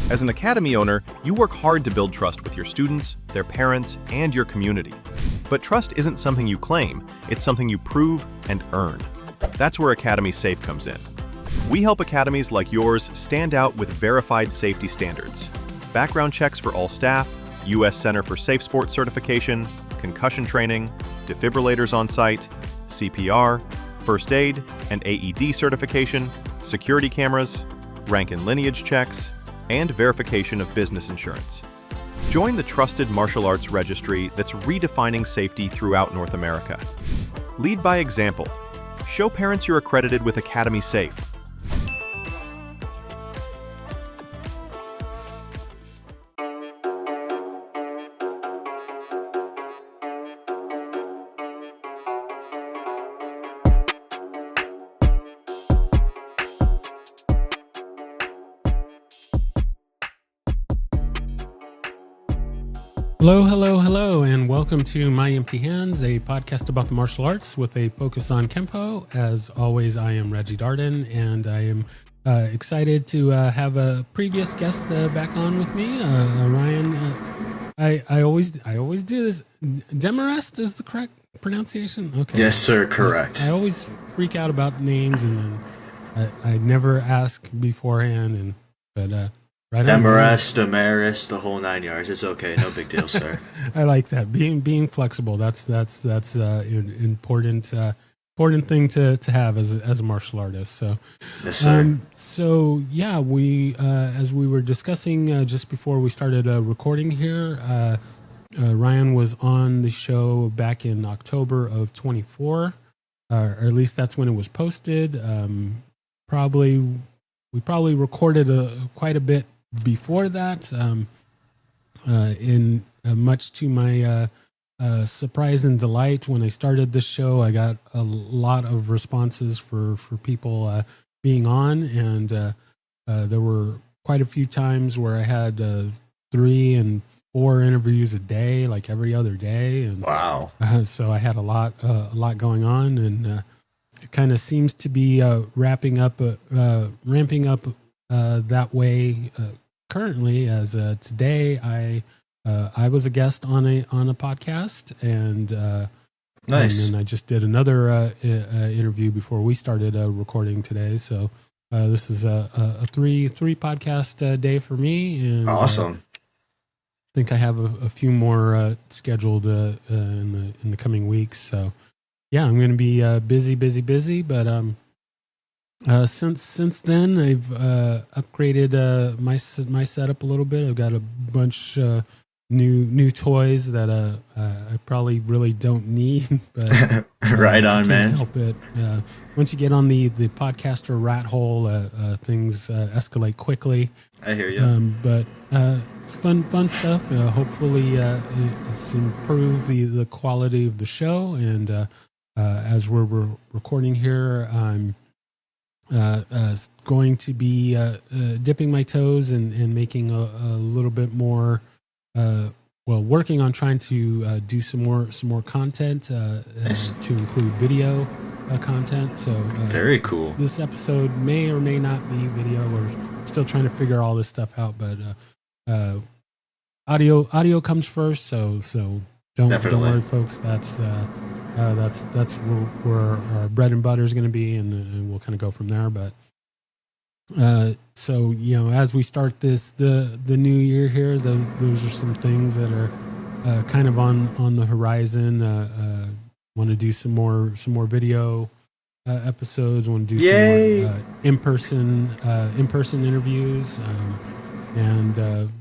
As an academy owner, you work hard to build trust with your students, their parents, and your community. But trust isn't something you claim, it's something you prove and earn. That's where Academy Safe comes in. We help academies like yours stand out with verified safety standards. Background checks for all staff, U.S. Center for Safe Sport certification, concussion training, defibrillators on site, CPR, first aid and AED certification, security cameras, rank and lineage checks, and verification of business insurance. Join the trusted martial arts registry that's redefining safety throughout North America. Lead by example. Show parents you're accredited with Academy Safe. Hello, and welcome to My Empty Hands, a podcast about the martial arts with a focus on Kenpo. As always, I am Reggie Darden, and I am excited to have a previous guest back on with me, Ryan. I always do this. Demarest is the correct pronunciation? Okay. Yes, sir, correct. I always freak out about names, and then I never ask beforehand, but right Demarest, the whole 9 yards. It's okay, no big deal, sir. I like that. Being flexible. That's an important thing to have as a martial artist. So, yes, sir. So yeah, we as we were discussing just before we started recording here, Ryan was on the show back in October of 24, or at least that's when it was posted. We probably recorded quite a bit before that, in much to my surprise and delight. When I started this show, I got a lot of responses for people being on, and there were quite a few times where I had 3 and 4 interviews a day, like every other day. And wow! So I had a lot going on, and it kind of seems to be ramping up that way currently. As today, I was a guest on a podcast, and nice. And then I just did another interview before we started recording today. So this is a three podcast day for me, and awesome. I think I have a few more scheduled in the coming weeks. So yeah, I'm going to be busy, but since then, I've upgraded my setup a little bit. I've got a bunch new toys that I probably really don't need, but right on, man. Help it. Once you get on the podcaster rat hole, things escalate quickly. I hear you. But it's fun stuff. Hopefully, it's improved the quality of the show. And as we're recording here, I'm going to be dipping my toes and making a little bit more, working on trying to do some more content nice. To include video content. So very cool. This episode may or may not be video. We're still trying to figure all this stuff out, but audio comes first. So don't worry, folks. That's where our bread and butter is going to be, and we'll kind of go from there. But so as we start the new year here, those are some things that are kind of on the horizon. Want to do some more video episodes. Want to do some more in-person interviews, and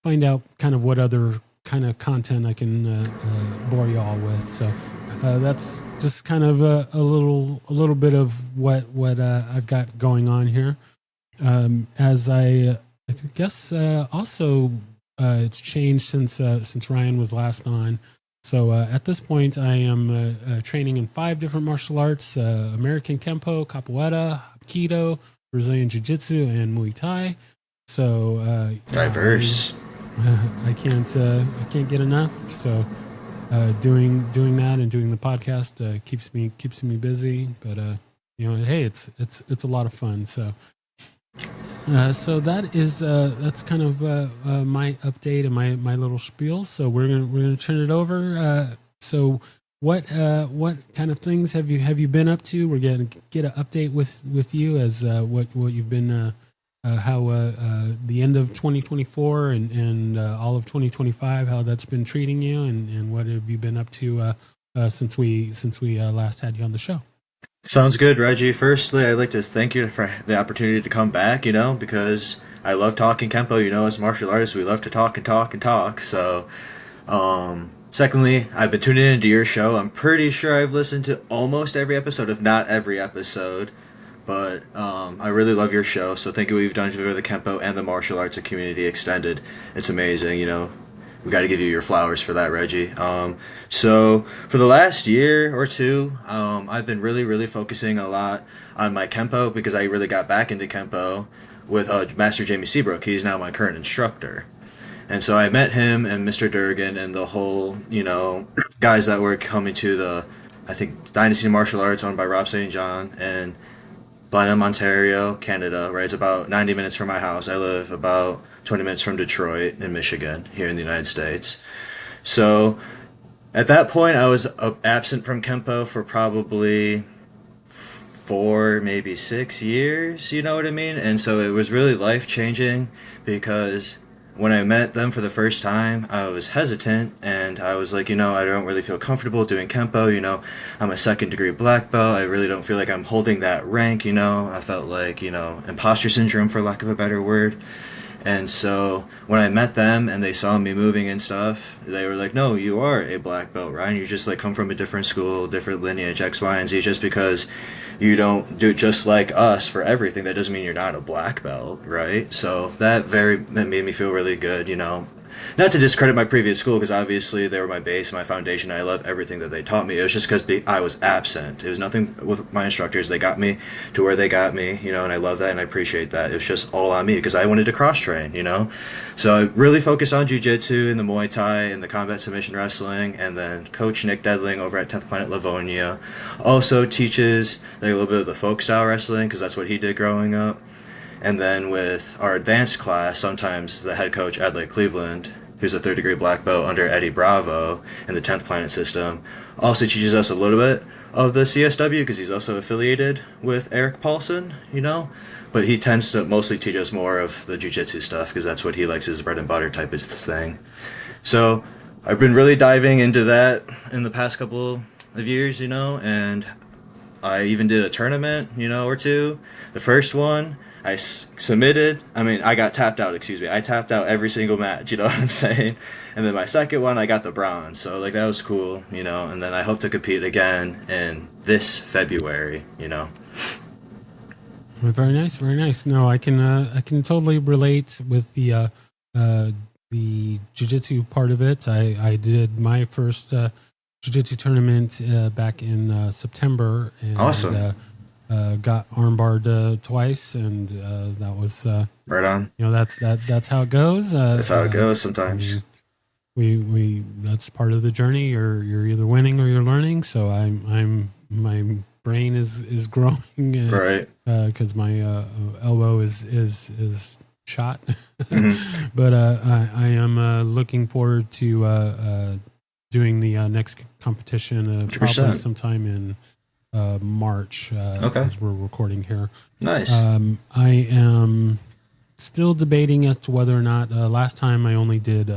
find out kind of what other kind of content I can bore you all with. So that's just kind of a little bit of what I've got going on here. As I guess also it's changed since Ryan was last on. So at this point, I am training in 5 different martial arts: American Kenpo, Capoeira, Aikido, Brazilian Jiu-Jitsu, and Muay Thai. So diverse. I can't get enough. So doing that and doing the podcast keeps me busy. But hey, it's a lot of fun. So So that's kind of my update and my little spiel. So we're gonna turn it over. So what kind of things have you been up to? We're gonna get an update with you as what you've been how the end of 2024 and all of 2025, how that's been treating you, and what have you been up to since we last had you on the show. Sounds good, Reggie. Firstly, I'd like to thank you for the opportunity to come back, because I love talking Kenpo. As martial artists, we love to talk and talk and talk. So, secondly, I've been tuning into your show. I'm pretty sure I've listened to almost every episode, if not every episode. But I really love your show, so thank you what you've done for the Kenpo and the martial arts community extended. It's amazing, We got to give you your flowers for that, Reggie. So for the last year or two, I've been really, really focusing a lot on my Kenpo because I really got back into Kenpo with Master Jamie Seabrook. He's now my current instructor. And so I met him and Mr. Durgan and the whole, guys that were coming to the, I think, Dynasty Martial Arts owned by Rob St. John and Blenheim, Ontario, Canada, right? It's about 90 minutes from my house. I live about 20 minutes from Detroit in Michigan, here in the United States. So at that point, I was absent from Kenpo for probably 4, maybe 6 years, you know what I mean? And so it was really life-changing because when I met them for the first time, I was hesitant, and I was like, I don't really feel comfortable doing Kenpo, I'm a second-degree black belt, I really don't feel like I'm holding that rank, I felt like, imposter syndrome, for lack of a better word. And so when I met them and they saw me moving and stuff, they were like, no, you are a black belt, Ryan. You just come from a different school, different lineage, X, Y, and Z. Just because you don't do it just like us for everything, that doesn't mean you're not a black belt, right? So that made me feel really good, Not to discredit my previous school, because obviously they were my base, my foundation. I love everything that they taught me. It was just because I was absent. It was nothing with my instructors. They got me to where they got me, and I love that and I appreciate that. It was just all on me because I wanted to cross-train, So I really focused on Jiu-Jitsu and the Muay Thai and the combat submission wrestling, and then Coach Nick Dedling over at 10th Planet Livonia also teaches a little bit of the folk style wrestling because that's what he did growing up. And then with our advanced class, sometimes the head coach, Adlai Cleveland, who's a third-degree black belt under Eddie Bravo in the 10th Planet system, also teaches us a little bit of the CSW because he's also affiliated with Eric Paulson, But he tends to mostly teach us more of the jiu-jitsu stuff because that's what he likes, his bread and butter type of thing. So I've been really diving into that in the past couple of years, and I even did a tournament, or two. The first one, I submitted. I got tapped out, I tapped out every single match, you know what I'm saying? And then my second one, I got the bronze. So, that was cool, And then I hope to compete again in this February, Very nice, very nice. No, I can totally relate with the jiu-jitsu part of it. I did my first jiu-jitsu tournament back in September. And, awesome. Got armbarred twice, and that was right on. That's how it goes. That's how it goes sometimes. We that's part of the journey. You're either winning or you're learning. So my brain is growing, right? Because my elbow is shot. Mm-hmm. But I am looking forward to doing the next competition probably sometime in March, okay, as we're recording here. Nice. I am still debating as to whether or not last time I only did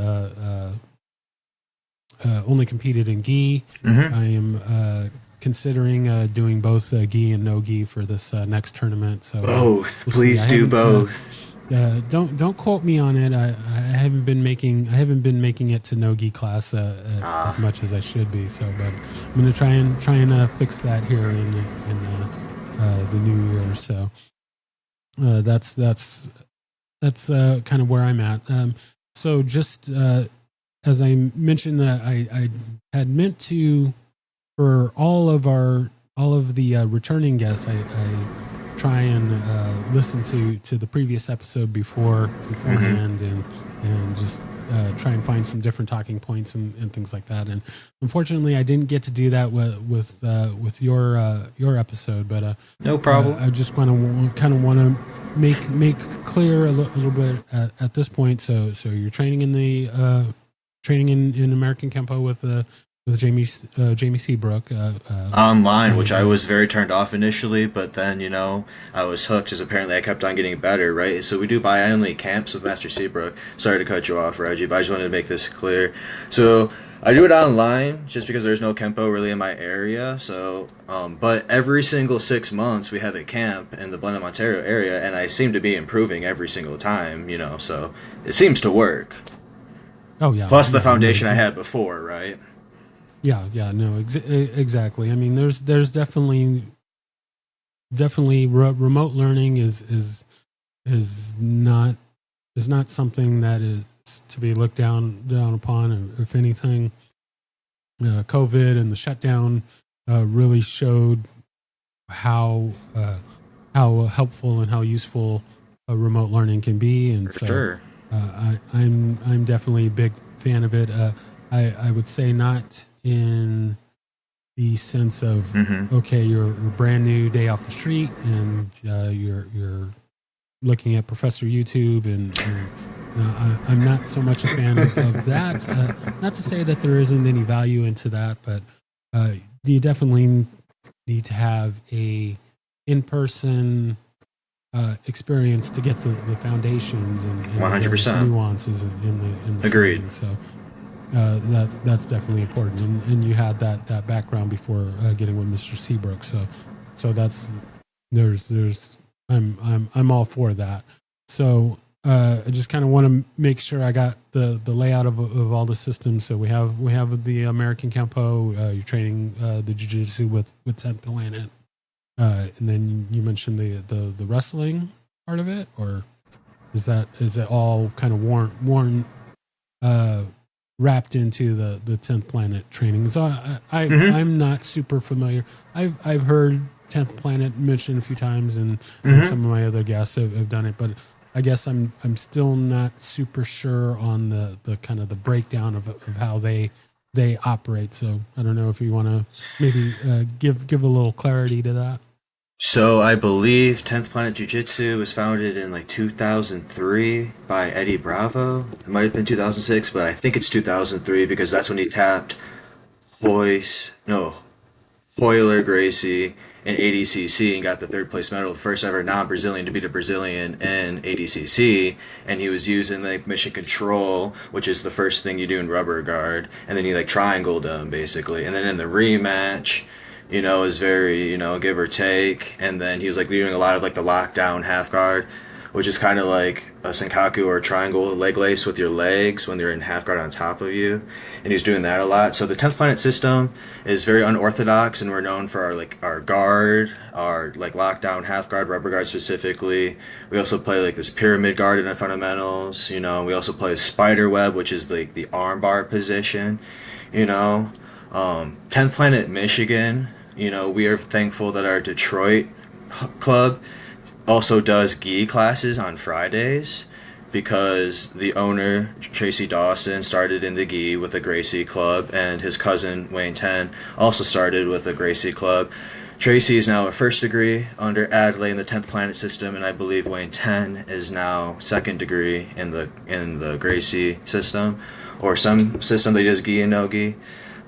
only competed in gi. Mm-hmm. I am considering doing both gi and no gi for this next tournament. So both, we'll please do both. Don't quote me on it. I haven't been making it to no gi class as much as I should be. So, but I'm gonna try and fix that here in the new year. So that's kind of where I'm at. So just as I mentioned, that I had meant to, for all of the returning guests, I try and listen to the previous episode beforehand, and just try and find some different talking points and things like that. And unfortunately, I didn't get to do that with your episode. But no problem. I just want to make clear a little bit at this point. So you're training in the training in American Kenpo with Jamie Seabrook online, which I was very turned off initially, but then I was hooked because apparently I kept on getting better, right? So we do bi-annually camps with Master Seabrook. Sorry to cut you off, Reggie, but I just wanted to make this clear. So I do it online just because there's no Kenpo really in my area. So, but every single 6 months we have a camp in the Blenheim, Ontario area, and I seem to be improving every single time. So it seems to work. Oh yeah. Plus the foundation I had before, right? Yeah, no, exactly. I mean, there's definitely remote learning is not something that is to be looked down upon. If anything, COVID and the shutdown really showed how helpful and how useful remote learning can be, and For sure. I'm definitely a big fan of it. I would say not in the sense of okay, you're a brand new day off the street and you're looking at Professor YouTube and I'm not so much a fan of that. Not to say that there isn't any value into that, but you definitely need to have a in-person experience to get the foundations and 100% nuances in the agreed. training. So that's definitely important, and you had that background before getting with Mr. Seabrook. So that's I'm all for that. So I just kind of want to make sure I got the layout of all the systems. So we have the American Kenpo. You're training the Jiu-Jitsu with 10th Planet, and then you mentioned the wrestling part of it, or is it all kind of worn wrapped into the 10th Planet training? So I'm not super familiar. I've heard 10th Planet mentioned a few times, and some of my other guests have done it, but I guess I'm still not super sure on the kind of the breakdown of how they operate. So I don't know if you want to maybe give a little clarity to that. So I believe 10th Planet Jiu-Jitsu was founded in like 2003 by Eddie Bravo. It might have been 2006, but I think it's 2003 because that's when he tapped Hoyler, Gracie, and ADCC and got the third place medal, the first ever non-Brazilian to beat a Brazilian in ADCC. And he was using like mission control, which is the first thing you do in rubber guard, and then he like triangled him basically. And then in the rematch, is very, give or take. And then he was like doing a lot of like the lockdown half guard, which is kind of like a senkaku or a triangle leg lace with your legs when they're in half guard on top of you. And he was doing that a lot. So the 10th Planet system is very unorthodox, and we're known for our guard, our like lockdown half guard, rubber guard specifically. We also play like this pyramid guard in the fundamentals. We also play spider web, which is like the arm bar position. 10th Planet Michigan, we are thankful that our Detroit club also does gi classes on Fridays, because the owner, Tracy Dawson, started in the gi with a Gracie club, and his cousin, Wayne 10, also started with a Gracie club. Tracy is now a first degree under Adley in the 10th Planet system, and I believe Wayne 10 is now second degree in the Gracie system, or some system that does gi and no gi.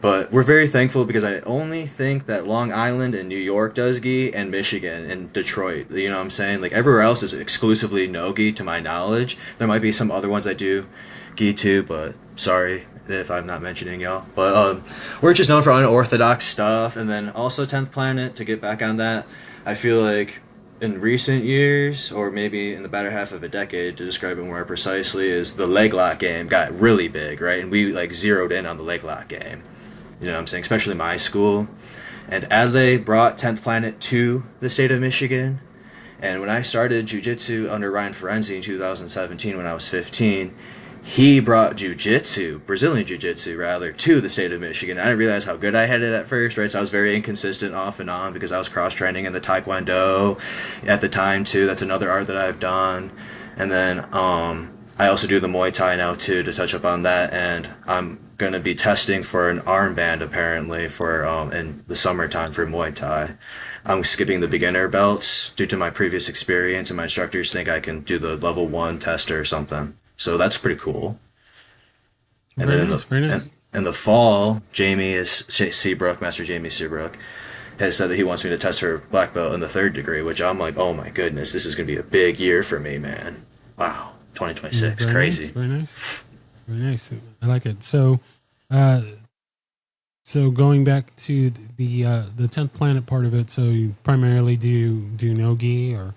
But we're very thankful because I only think that Long Island and New York does gi, and Michigan and Detroit. You know what I'm saying? Like everywhere else is exclusively no gi to my knowledge. There might be some other ones that do gi too, but sorry if I'm not mentioning y'all. But we're just known for unorthodox stuff. And then also 10th Planet, to get back on that, I feel like in recent years, or maybe in the better half of a decade, to describe it more precisely, is the leg lock game got really big, right? And we like zeroed in on the leg lock game. You know what I'm saying? Especially my school. And Adley brought 10th Planet to the state of Michigan. And when I started jiu-jitsu under Ryan Ferenzi in 2017 when I was 15, he brought jiu-jitsu, Brazilian jiu-jitsu rather, to the state of Michigan. I didn't realize how good I had it at first, right? So I was very inconsistent off and on because I was cross-training in the Taekwondo at the time too. That's another art that I've done. And then I also do the Muay Thai now too, to touch up on that, and I'm going to be testing for an armband apparently for in the summertime for Muay Thai. I'm skipping the beginner belts due to my previous experience, and my instructors think I can do the level 1 tester or something. So that's pretty cool. And Very then nice, very nice. in the fall, Seabrook, Master Jamie Seabrook, has said that he wants me to test for black belt in the 3rd degree, which I'm like, oh my goodness, this is going to be a big year for me, man. Wow, 2026, Very crazy. nice, very nice, very nice. I like it. So, so going back to the 10th planet part of it, so you primarily do no-gi or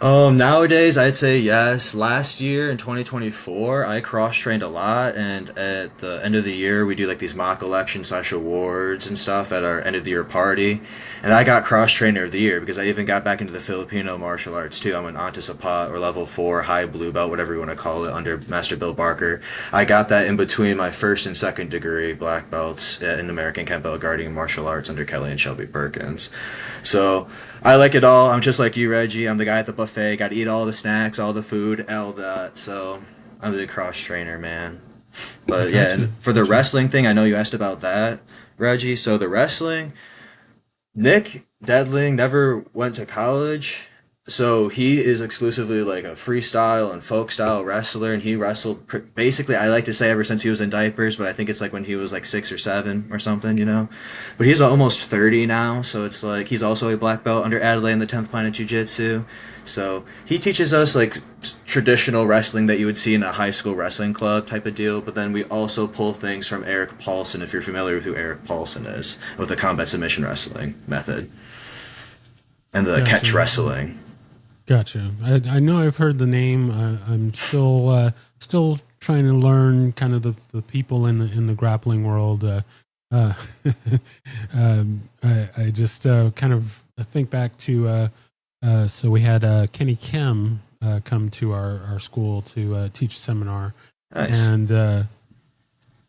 Nowadays, I'd say yes. Last year in 2024, I cross trained a lot, and at the end of the year, we do like these mock election / awards and stuff at our end of the year party. And I got cross trainer of the year because I even got back into the Filipino martial arts too. I'm an Onta or level 4 high blue belt, whatever you want to call it, under Master Bill Barker. I got that in between my 1st and 2nd degree black belts in American Kenpo guarding martial arts under Kelly and Shelby Perkins. So I like it all. I'm just like you, Reggie. I'm the guy at the buffet. Got to eat all the snacks, all the food, all that. So I'm the cross trainer, man. But Gotcha. yeah, and for the wrestling thing, I know you asked about that, Reggie. So the wrestling, Nick Deadling never went to college. So he is exclusively like a freestyle and folk style wrestler, and he wrestled basically, I like to say, ever since he was in diapers, but I think it's like when he was like 6 or 7 or something, you know. But he's almost 30 now, so it's like he's also a black belt under Adelaide in the 10th Planet Jiu-Jitsu. So he teaches us like traditional wrestling that you would see in a high school wrestling club type of deal, but then we also pull things from Eric Paulson, if you're familiar with who Eric Paulson is, with the combat submission wrestling method and the catch wrestling. Gotcha. I know I've heard the name. I'm still trying to learn kind of the people in the grappling world. I just kind of think back to so we had Kenny Kim come to our school to teach a seminar. Nice. And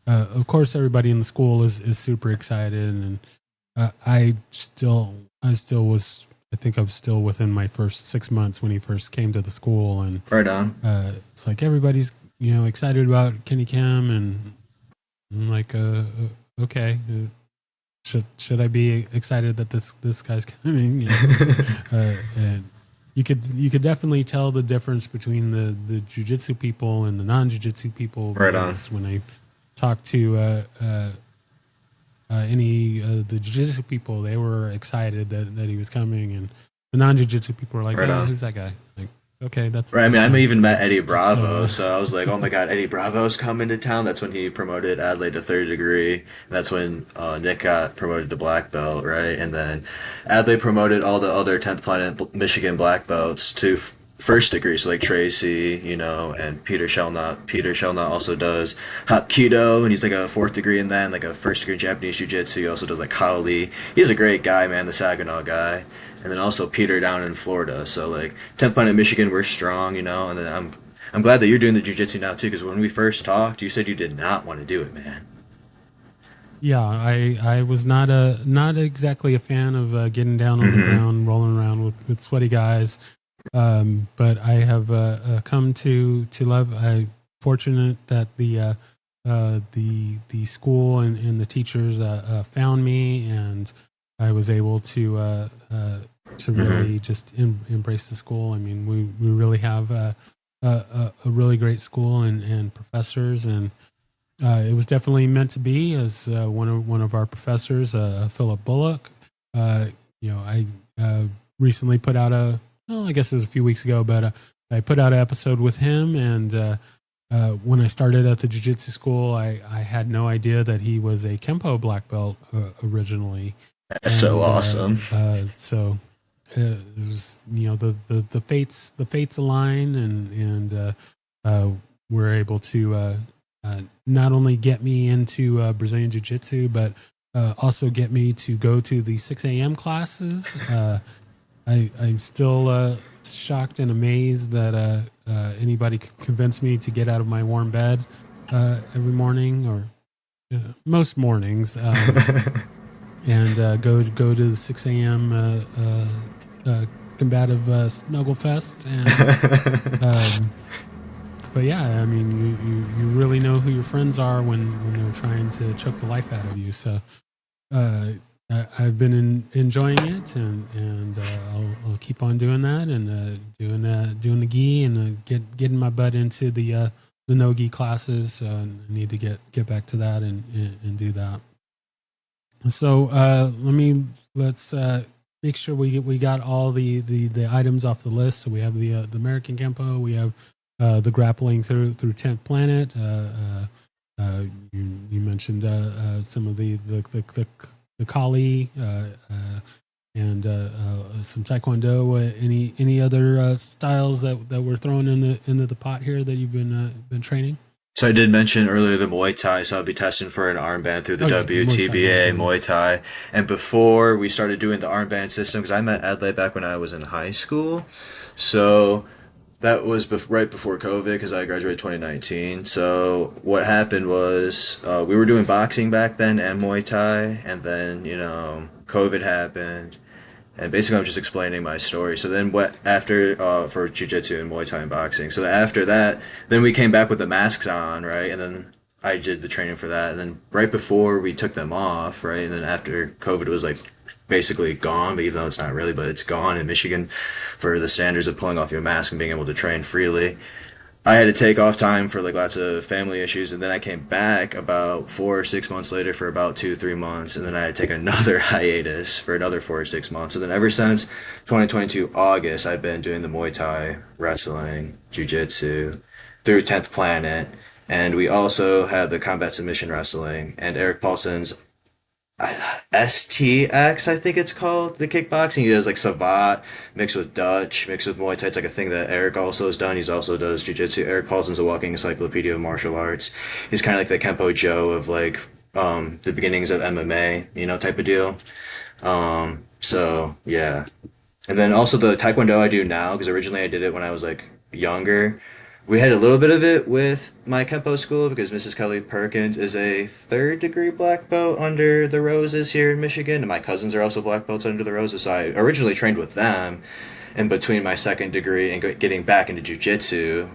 of course everybody in the school is super excited, and I think I was still within my first 6 months when he first came to the school, and Right on. it's like everybody's excited about Kenny Kim, and I'm like, okay, should I be excited that this guy's coming? And you could definitely tell the difference between the jiu-jitsu people and the non-jiu-jitsu people. Right on. When I talk to any the jiu-jitsu people, they were excited that he was coming, and the non-jiu-jitsu people were like, Right oh, on. who's that guy? Like, okay, that's Right. I mean, I nice. even met Eddie Bravo, so I was like, "Oh my God, Eddie Bravo's coming to town." That's when he promoted Adelaide to 3rd degree. And that's when Nick got promoted to black belt, right? And then Adelaide promoted all the other 10th Planet Michigan black belts to 1st degree, so like Tracy, and Peter Shellnut. Peter Shellnut also does Hapkido, and he's like a 4th degree in that, and like a 1st degree Japanese Jiu-Jitsu. He also does like Kali. He's a great guy, man, the Saginaw guy. And then also Peter down in Florida. So like 10th Planet Michigan, we're strong, and then I'm glad that you're doing the jiu-jitsu now too, because when we first talked, you said you did not want to do it, man. Yeah, I was not exactly a fan of getting down on the ground, rolling around with sweaty guys. But I have come to love. I'm fortunate that the school and the teachers found me, and I was able to really just embrace the school. I mean, we really have a really great school and professors, and it was definitely meant to be. As one of our professors, Philip Bullock, I recently put out I guess it was a few weeks ago, but I put out an episode with him, and when I started at the jiu-jitsu school, I had no idea that he was a Kenpo black belt originally. That's so awesome. So it was, the fates align, and we're able to not only get me into Brazilian Jiu-Jitsu, but also get me to go to the 6 a.m. classes. I'm still shocked and amazed that anybody could convince me to get out of my warm bed every morning, or most mornings, and go to the 6 a.m. Combative Snuggle Fest, and but yeah, I mean, you really know who your friends are when they're trying to choke the life out of you. So I've been enjoying it, and I'll keep on doing that, and doing the gi, and getting my butt into the no gi classes. I need to get back to that and do that. So let's make sure we got all the items off the list. So we have the American Kenpo, we have the grappling through 10th Planet. You mentioned some of the Kali and some Taekwondo. Any other styles that we're throwing into the pot here that you've been training? So I did mention earlier the Muay Thai, so I'll be testing for an armband through the WTBA Muay Thai. And before we started doing the armband system, because I met Adlai back when I was in high school, so that was right before COVID, because I graduated 2019. So what happened was we were doing boxing back then and Muay Thai, and then COVID happened. And basically, I'm just explaining my story. So then, what after for jiu-jitsu and Muay Thai and boxing. So after that, then we came back with the masks on, right? And then I did the training for that. And then right before we took them off, right? And then after COVID was like basically gone, but even though it's not really, but it's gone in Michigan for the standards of pulling off your mask and being able to train freely. I had to take off time for like lots of family issues, and then I came back about 4 or 6 months later for about 2 or 3 months, and then I had to take another hiatus for another 4 or 6 months. So then ever since 2022 August, I've been doing the Muay Thai, wrestling, jiu-jitsu through 10th Planet, and we also have the combat submission wrestling and Eric Paulson's STX, I think it's called, the kickboxing. He does like Savat mixed with Dutch, mixed with Muay Thai. It's like a thing that Eric also has done. He's also does jiu-jitsu. Eric Paulson's a walking encyclopedia of martial arts. He's kind of like the Kenpo Joe of like the beginnings of MMA, type of deal. So yeah. And then also the Taekwondo I do now, because originally I did it when I was like younger. We had a little bit of it with my Kenpo school because Mrs. Kelly Perkins is a third-degree black belt under the Roses here in Michigan, and my cousins are also black belts under the Roses. So I originally trained with them in between my second degree and getting back into jiu-jitsu.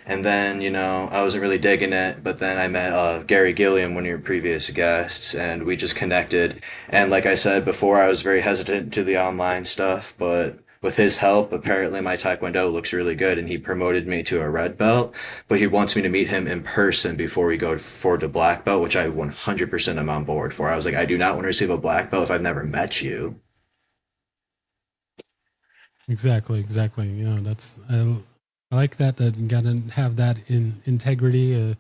And then, I wasn't really digging it, but then I met Gary Gilliam, one of your previous guests, and we just connected. And like I said before, I was very hesitant to the online stuff, but with his help, apparently my Taekwondo looks really good, and he promoted me to a red belt, but he wants me to meet him in person before we go for the black belt, which I 100% am on board for. I was like, I do not want to receive a black belt if I've never met you. Exactly. I like that you got to have that in integrity.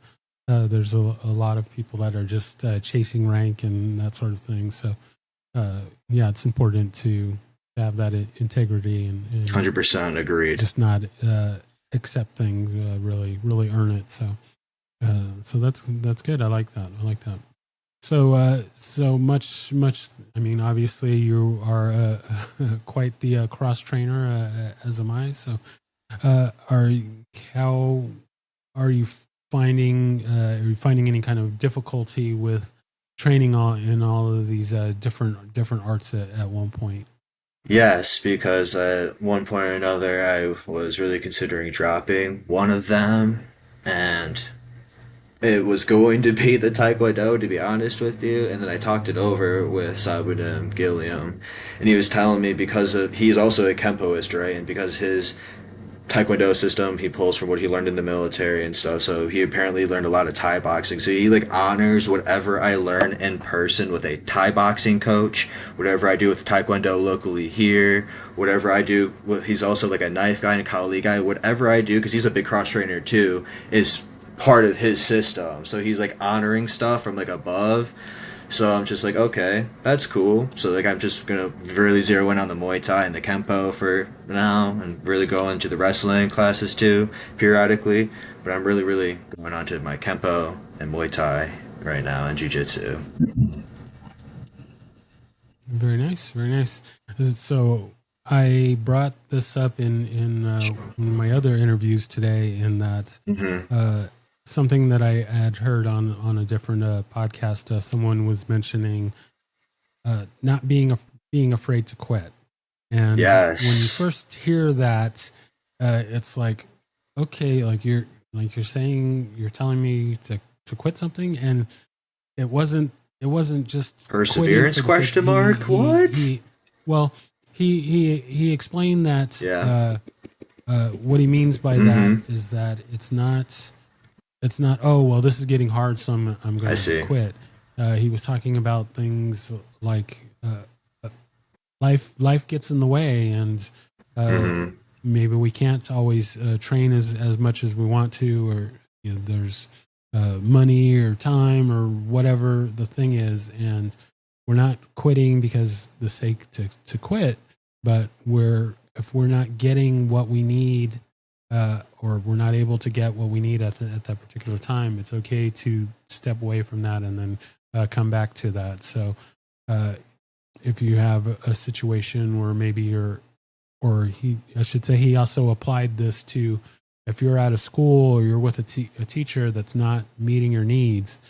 There's a lot of people that are just chasing rank and that sort of thing. So, yeah, it's important to have that integrity and 100% agreed. Just not accept things, really earn it. So that's good. I like that. So much. I mean, obviously you are quite the cross trainer, as am I. So, how are you finding? Are you finding any kind of difficulty with training in all of these different arts at one point? Yes, because at one point or another, I was really considering dropping one of them, and it was going to be the Taekwondo, to be honest with you. And then I talked it over with Sabudim Gilliam, and he was telling me he's also a Kenpoist, right? And because his Taekwondo system, he pulls from what he learned in the military and stuff. So he apparently learned a lot of Thai boxing. So he like honors whatever I learn in person with a Thai boxing coach. Whatever I do with Taekwondo locally here, whatever I do he's also like a knife guy and a Kali guy. Whatever I do, because he's a big cross trainer too, is part of his system. So he's like honoring stuff from like above. So I'm just like, okay, that's cool. So like I'm just gonna really zero in on the Muay Thai and the Kenpo for now, and really go into the wrestling classes too, periodically. But I'm really going on to my Kenpo and Muay Thai right now, and Jiu-Jitsu. Very nice. So I brought this up in one of my other interviews today, in that something that I had heard on a different podcast. Someone was mentioning not being afraid to quit, and yes, when you first hear that, it's like, okay, like like you're telling me to quit something, and it wasn't just Perseverance question mark? What? Well, he explained that Yeah. what he means by that Mm-hmm. is that it's not, oh well, this is getting hard, so I'm I going to see. quit. He was talking about things like life gets in the way, and Mm-hmm. maybe we can't always train as much as we want to, or there's money or time or whatever the thing is, and we're not quitting because the sake to quit, but if we're not getting what we need, or we're not able to get what we need at that particular time, it's okay to step away from that and then come back to that. So if you have a situation where maybe I should say he also applied this to, if you're at a school or you're with a teacher that's not meeting your needs,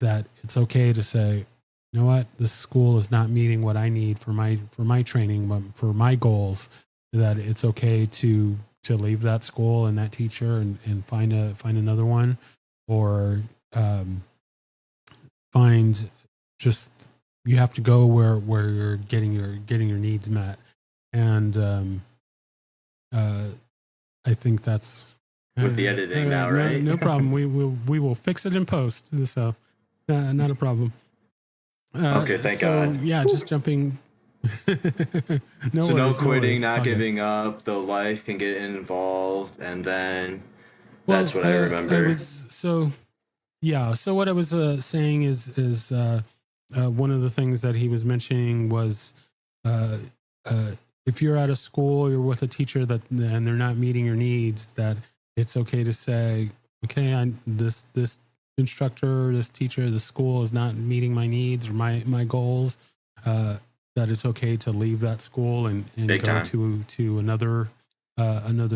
that it's okay to say, you know what, this school is not meeting what I need for my training, but for my goals, that it's okay to leave that school and that teacher and find another one, or find just, you have to go where you're getting your needs met. And I think that's With the editing now, right? No problem. We will fix it in post. So not a problem. Okay, thank God. Yeah, just jumping. No worries, quitting, it's not all good. giving up. The life can get involved, and then that's what I I remember. was so what I was saying is one of the things that he was mentioning was uh, if you're at a school, you're with a teacher and they're not meeting your needs, that it's okay to say, okay, this instructor, this teacher, the school is not meeting my needs or my goals. That it's okay to leave that school and Big go time. to another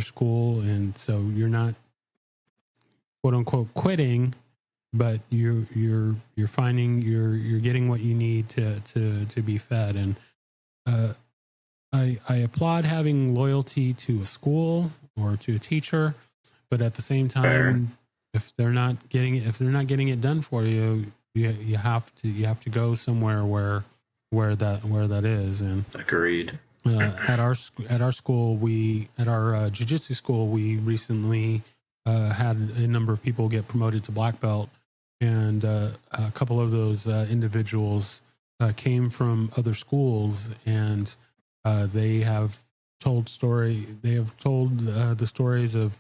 school, and so you're not, quote unquote, quitting, but you're finding you're getting what you need to be fed. And I applaud having loyalty to a school or to a teacher, but at the same Fair. time, if they're not getting it done for you, you have to go somewhere where that is. And Agreed. at our school, at our jiu-jitsu school, we recently had a number of people get promoted to black belt, and a couple of those individuals came from other schools, and they have told the stories of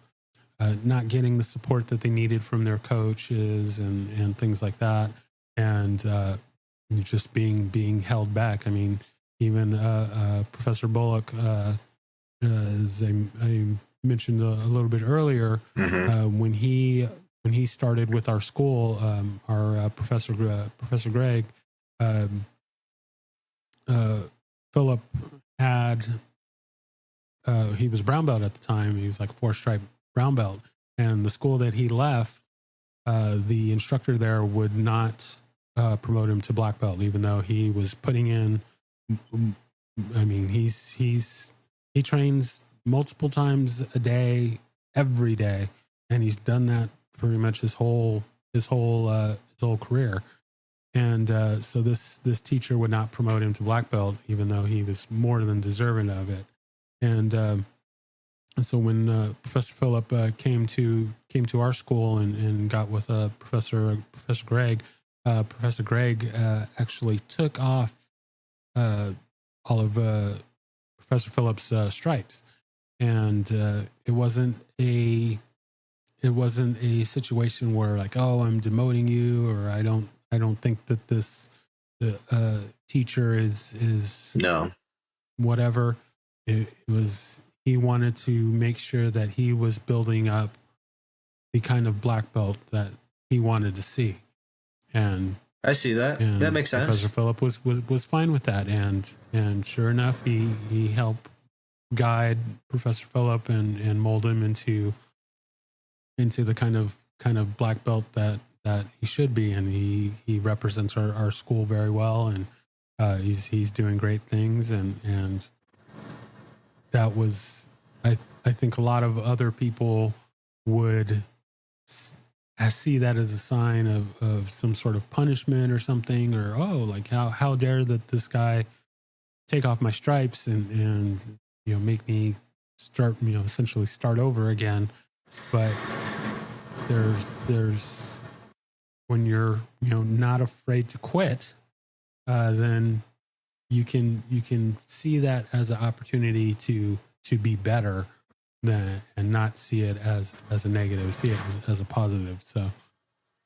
not getting the support that they needed from their coaches and things like that, and just being held back. I mean, even Professor Bullock, as I mentioned a little bit earlier, Mm-hmm. when he started with our school, our Professor Greg, Philip had, he was brown belt at the time. He was like a 4-stripe brown belt, and the school that he left, the instructor there would not promote him to black belt, even though he was putting in. I mean, he trains multiple times a day, every day, and he's done that pretty much his whole career. And so this teacher would not promote him to black belt, even though he was more than deserving of it. And so when Professor Phillip came to our school and got with Professor Greg, Professor Greg actually took off all of Professor Phillip's stripes, and it wasn't a situation where like, oh, I'm demoting you, or I don't think that this teacher is No. whatever. It was, he wanted to make sure that he was building up the kind of black belt that he wanted to see, and I see that. and That makes sense. Professor Phillip was fine with that, and sure enough, he helped guide Professor Phillip and mold him into the kind of black belt that he should be, and he represents our school very well, and he's doing great things, and that was, I think a lot of other people would I see that as a sign of some sort of punishment or something, or like how dare that this guy take off my stripes and make me start essentially start over again. But there's when you're not afraid to quit, then you can see that as an opportunity to be better and not see it as a negative, see it as a positive. So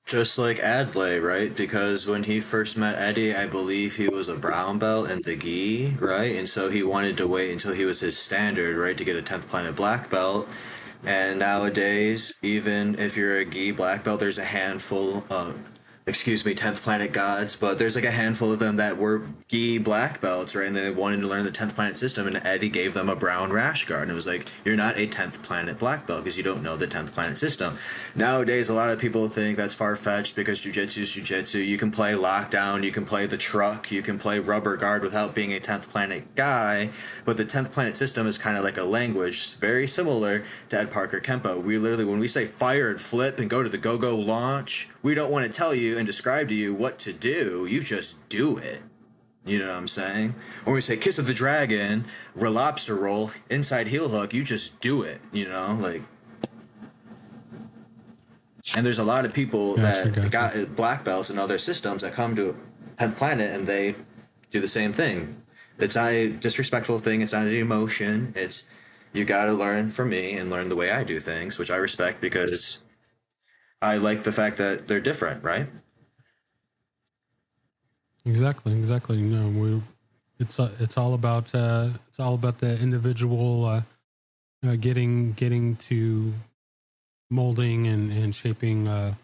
just like Adley, right? Because when he first met Eddie, I believe he was a brown belt in the gi, right? And so he wanted to wait until he was his standard, right, to get a 10th Planet black belt. And nowadays, even if you're a gi black belt, there's a handful of 10th Planet gods, but there's like a handful of them that were gi black belts, right? And they wanted to learn the 10th Planet system, and Eddie gave them a brown rash guard, and it was like, you're not a 10th Planet black belt because you don't know the 10th Planet system. Nowadays, a lot of people think that's far-fetched because jiu-jitsu is jiu-jitsu. You can play lockdown, you can play the truck, you can play rubber guard without being a 10th Planet guy, but the 10th Planet system is kind of like a language, very similar to Ed Parker Kenpo. We literally, when we say fire and flip and go to the go-go launch, we don't want to tell you and describe to you what to do. You just do it. You know what I'm saying? When we say kiss of the dragon, lobster roll, inside heel hook, you just do it. Like. And there's a lot of people that got black belts and other systems that come to 10th Planet and they do the same thing. It's not a disrespectful thing. It's not an emotion. It's you got to learn from me and learn the way I do things, which I respect because I like the fact that they're different, right? Exactly. No, it's all about the individual getting to molding and shaping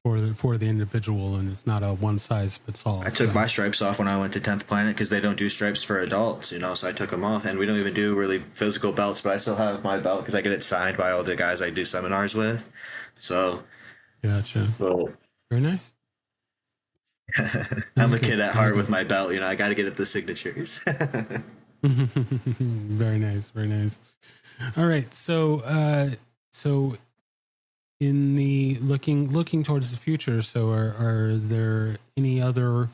for the individual, and it's not a one size fits all. I took my stripes off when I went to 10th Planet because they don't do stripes for adults, so I took them off, and we don't even do really physical belts, but I still have my belt because I get it signed by all the guys I do seminars with. So, gotcha. Well, very nice. I'm a kid at heart with my belt. I got to get at the signatures. Very nice. All right, so in the looking towards the future, so are there any other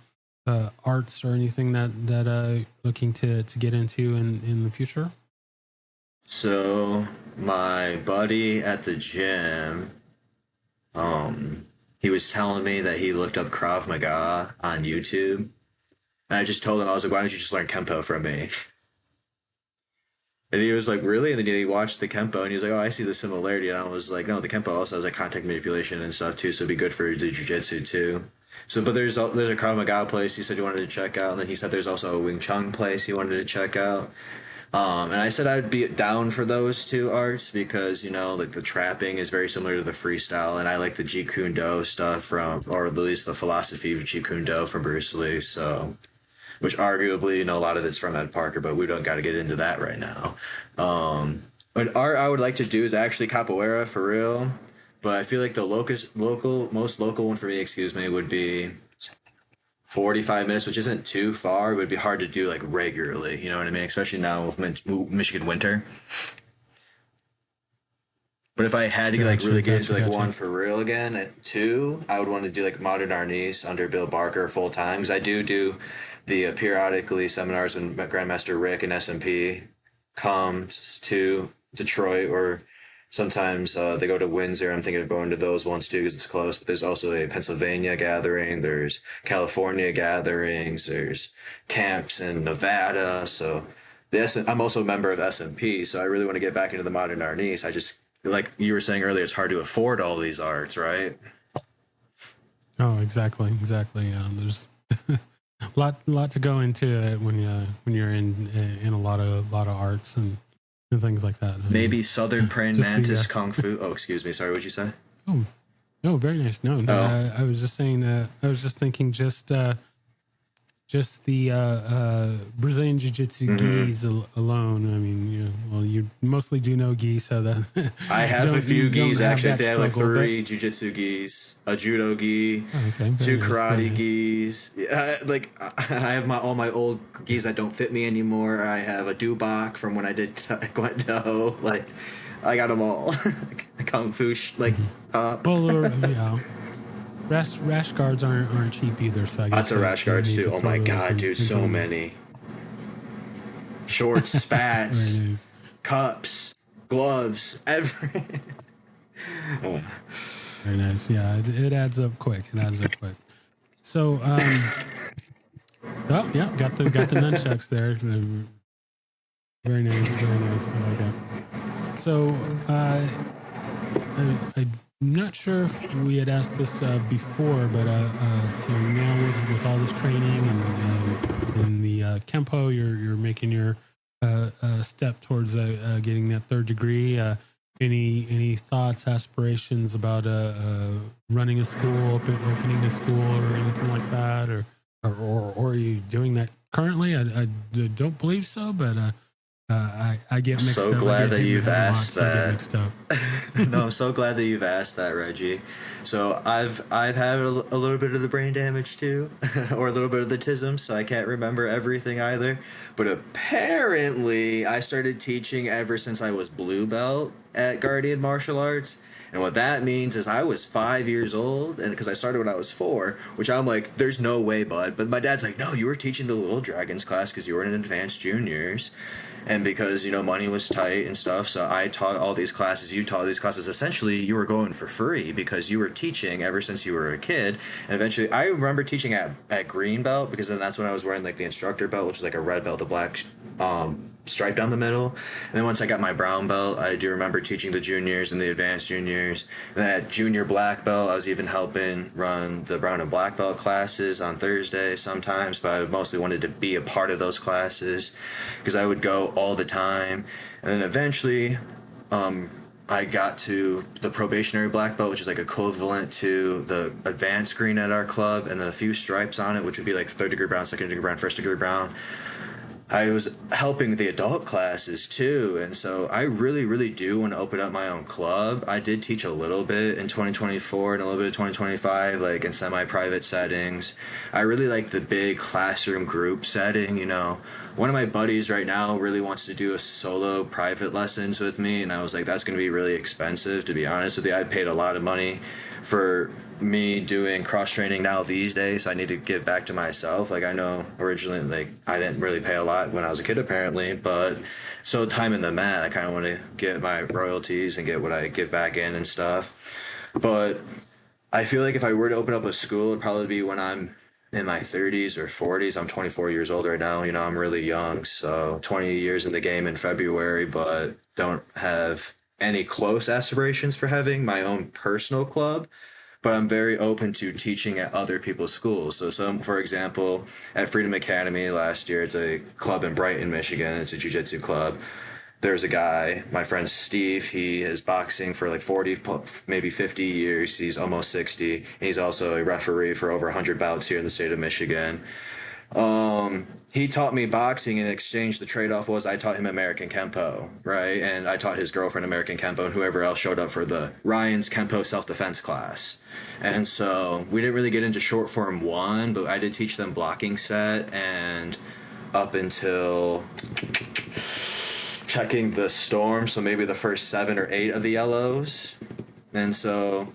arts or anything that looking to get into in the future? So my buddy at the gym, he was telling me that he looked up Krav Maga on YouTube, and I just told him, I was like, why don't you just learn Kenpo from me? And he was like, really? And then he watched the Kenpo, and he was like, oh, I see the similarity. And I was like, no, the Kenpo also has like contact manipulation and stuff too, so it'd be good for the jiu-jitsu too. So, but there's a Krav Maga place he said he wanted to check out, and then he said there's also a Wing Chun place he wanted to check out. And I said I'd be down for those two arts because, like the trapping is very similar to the freestyle, and I like the Jeet Kune Do stuff or at least the philosophy of Jeet Kune Do from Bruce Lee. So, which arguably, a lot of it's from Ed Parker, but we don't got to get into that right now. An art I would like to do is actually capoeira for real, but I feel like the most local one for me, would be 45 minutes, which isn't too far. It would be hard to do like regularly, you know what I mean? Especially now with Michigan winter. But if I had to really get into one for real again at 2, I would want to do like Modern Arnis under Bill Barker full time, because I do the periodically seminars when Grandmaster Rick and SMP comes to Detroit, or sometimes they go to Windsor. I'm thinking of going to those ones too because it's close. But there's also a Pennsylvania gathering. There's California gatherings. There's camps in Nevada. So I'm also a member of SMP. So I really want to get back into the Modern Arnis. I just, like you were saying earlier, it's hard to afford all these arts, right? Oh, exactly. There's a lot to go into it when you're in a lot of arts and things like that. Maybe Southern Praying Mantis Kung Fu. Oh, excuse me. Sorry, what'd you say? Oh, no, very nice. No, I was just saying. I was just thinking. Just the Brazilian Jiu-Jitsu gis alone. I mean, you mostly do know gi, so that I have a few gis actually. I have like 3 Jiu-Jitsu gis, a Judo gi, 2 karate gis. I have all my old gis that don't fit me anymore. I have a Dubak from when I did Taekwondo. Like, I got them all. kung fu Well, rash guards aren't cheap either. So I guess lots of rash guards too. Oh my god, dude, so many. Shorts, spats, nice. cups, gloves, everything. Very nice. Yeah, it adds up quick. So, oh yeah, got the nunchucks there. Very nice. I like that. So, I'm not sure if we had asked this before, but so now with all this training and the Kenpo, you're making your step towards getting that third degree. Any thoughts, aspirations about running a school, opening a school, or anything like that, or are you doing that currently? I don't believe so, but I get mixed up. So glad that you've asked that. No, I'm so glad that you've asked that, Reggie. So I've had a little bit of the brain damage too, or a little bit of the tism, so I can't remember everything either. But apparently, I started teaching ever since I was blue belt at Guardian Martial Arts. And what that means is I was 5 years old, and because I started when I was 4, which I'm like, there's no way, bud. But my dad's like, no, you were teaching the Little Dragons class because you were in advanced juniors. And because, money was tight and stuff, so I taught all these classes, you taught these classes. Essentially, you were going for free because you were teaching ever since you were a kid. And eventually, I remember teaching at green belt, because then that's when I was wearing like the instructor belt, which was like a red belt, the black stripe down the middle. And then once I got my brown belt, I do remember teaching the juniors and the advanced juniors. And then at junior black belt, I was even helping run the brown and black belt classes on Thursday sometimes, but I mostly wanted to be a part of those classes because I would go all the time. And then eventually I got to the probationary black belt, which is like equivalent to the advanced green at our club, and then a few stripes on it, which would be like third degree brown, second degree brown, first degree brown. I was helping the adult classes too, and so I really, really do want to open up my own club. I did teach a little bit in 2024 and a little bit of 2025, like in semi-private settings. I really like the big classroom group setting, One of my buddies right now really wants to do a solo private lessons with me, and I was like, that's going to be really expensive, to be honest with you. I paid a lot of money for me doing cross training now these days, so I need to give back to myself. Like, I know originally, like, I didn't really pay a lot when I was a kid apparently, but so time in the mat, I kind of want to get my royalties and get what I give back in and stuff. But I feel like if I were to open up a school, it'd probably be when I'm in my 30s or 40s. I'm 24 years old right now. I'm really young, so 20 years in the game in February, but don't have any close aspirations for having my own personal club. But I'm very open to teaching at other people's schools. So for example, at Freedom Academy last year, it's a club in Brighton, Michigan. It's a jiu-jitsu club. There's a guy, my friend Steve, he is boxing for like 40, maybe 50 years. He's almost 60. He's also a referee for over 100 bouts here in the state of Michigan. He taught me boxing. In exchange, the trade-off was I taught him American Kenpo, right? And I taught his girlfriend American Kenpo, and whoever else showed up for the Ryan's Kenpo self-defense class. And so we didn't really get into short form 1, but I did teach them blocking set, and up until checking the storm, so maybe the first 7 or 8 of the yellows. And so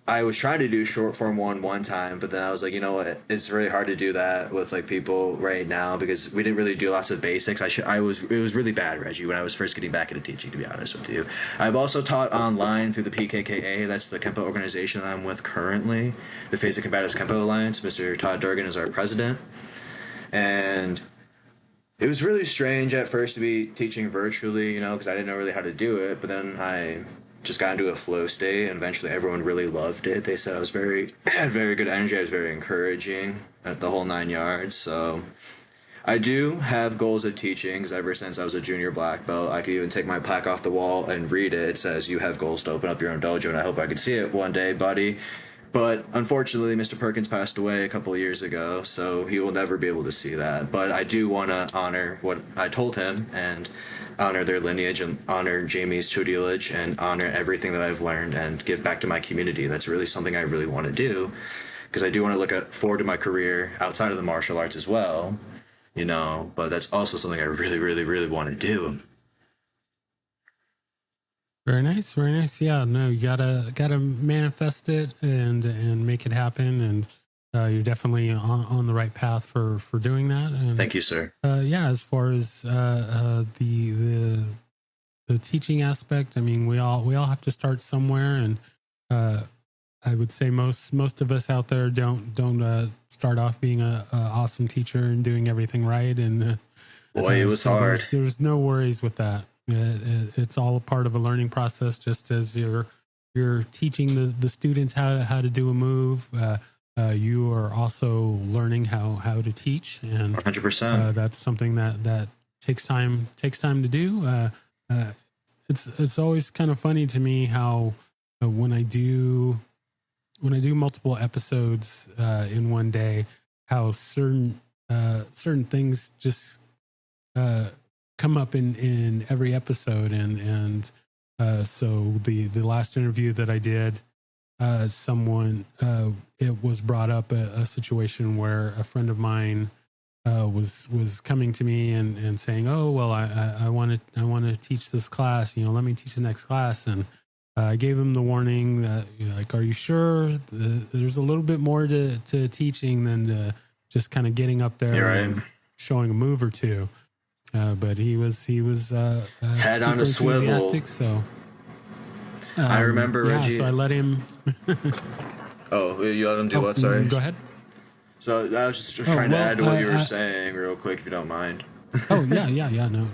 I was trying to do short form one time, but then I was like, you know what? It's really hard to do that with like people right now because we didn't really do lots of basics. It was really bad, Reggie, when I was first getting back into teaching, to be honest with you. I've also taught online through the PKKA. That's the Kenpo organization that I'm with currently, the Phase of Combatives Kenpo Alliance. Mr. Todd Durgan is our president. And it was really strange at first to be teaching virtually, because I didn't know really how to do it. But then I just got into a flow state, and eventually everyone really loved it. They said I had very good energy. I was very encouraging at the whole 9 yards. So I do have goals of teaching, because ever since I was a junior black belt, I could even take my plaque off the wall and read it. It says, you have goals to open up your own dojo, and I hope I could see it one day, buddy. But unfortunately, Mr. Perkins passed away a couple of years ago, so he will never be able to see that. But I do want to honor what I told him and honor their lineage and honor Jamie's tutelage and honor everything that I've learned and give back to my community. That's really something I really want to do, because I do want to look forward to my career outside of the martial arts as well, but that's also something I really, really, really want to do. Very nice, very nice. Yeah, no, you gotta manifest it and make it happen, and you're definitely on the right path for doing that. And Thank you, sir. yeah, as far as the teaching aspect, I mean, we all have to start somewhere, and I would say most of us out there don't start off being a awesome teacher and doing everything right, and Boy, it was so hard. there's no worries with that. It's all a part of a learning process, just as you're teaching the students how to do a move. You are also learning how to teach, and 100%. that's something that takes time to do. It's always kind of funny to me how when I do multiple episodes in one day, how certain things just come up in every episode, and so the last interview that I did, someone it was brought up a situation where a friend of mine was coming to me and saying, oh well, I want to teach this class, let me teach the next class. And I gave him the warning that, like, are you sure? There's a little bit more to teaching than just kind of getting up there and showing a move or two. But he was Head on a swivel. So I remember Reggie. So I let him. Oh, you let him do what? Sorry. Go ahead. So I was just trying to add to what you were saying real quick, if you don't mind. Oh yeah. No.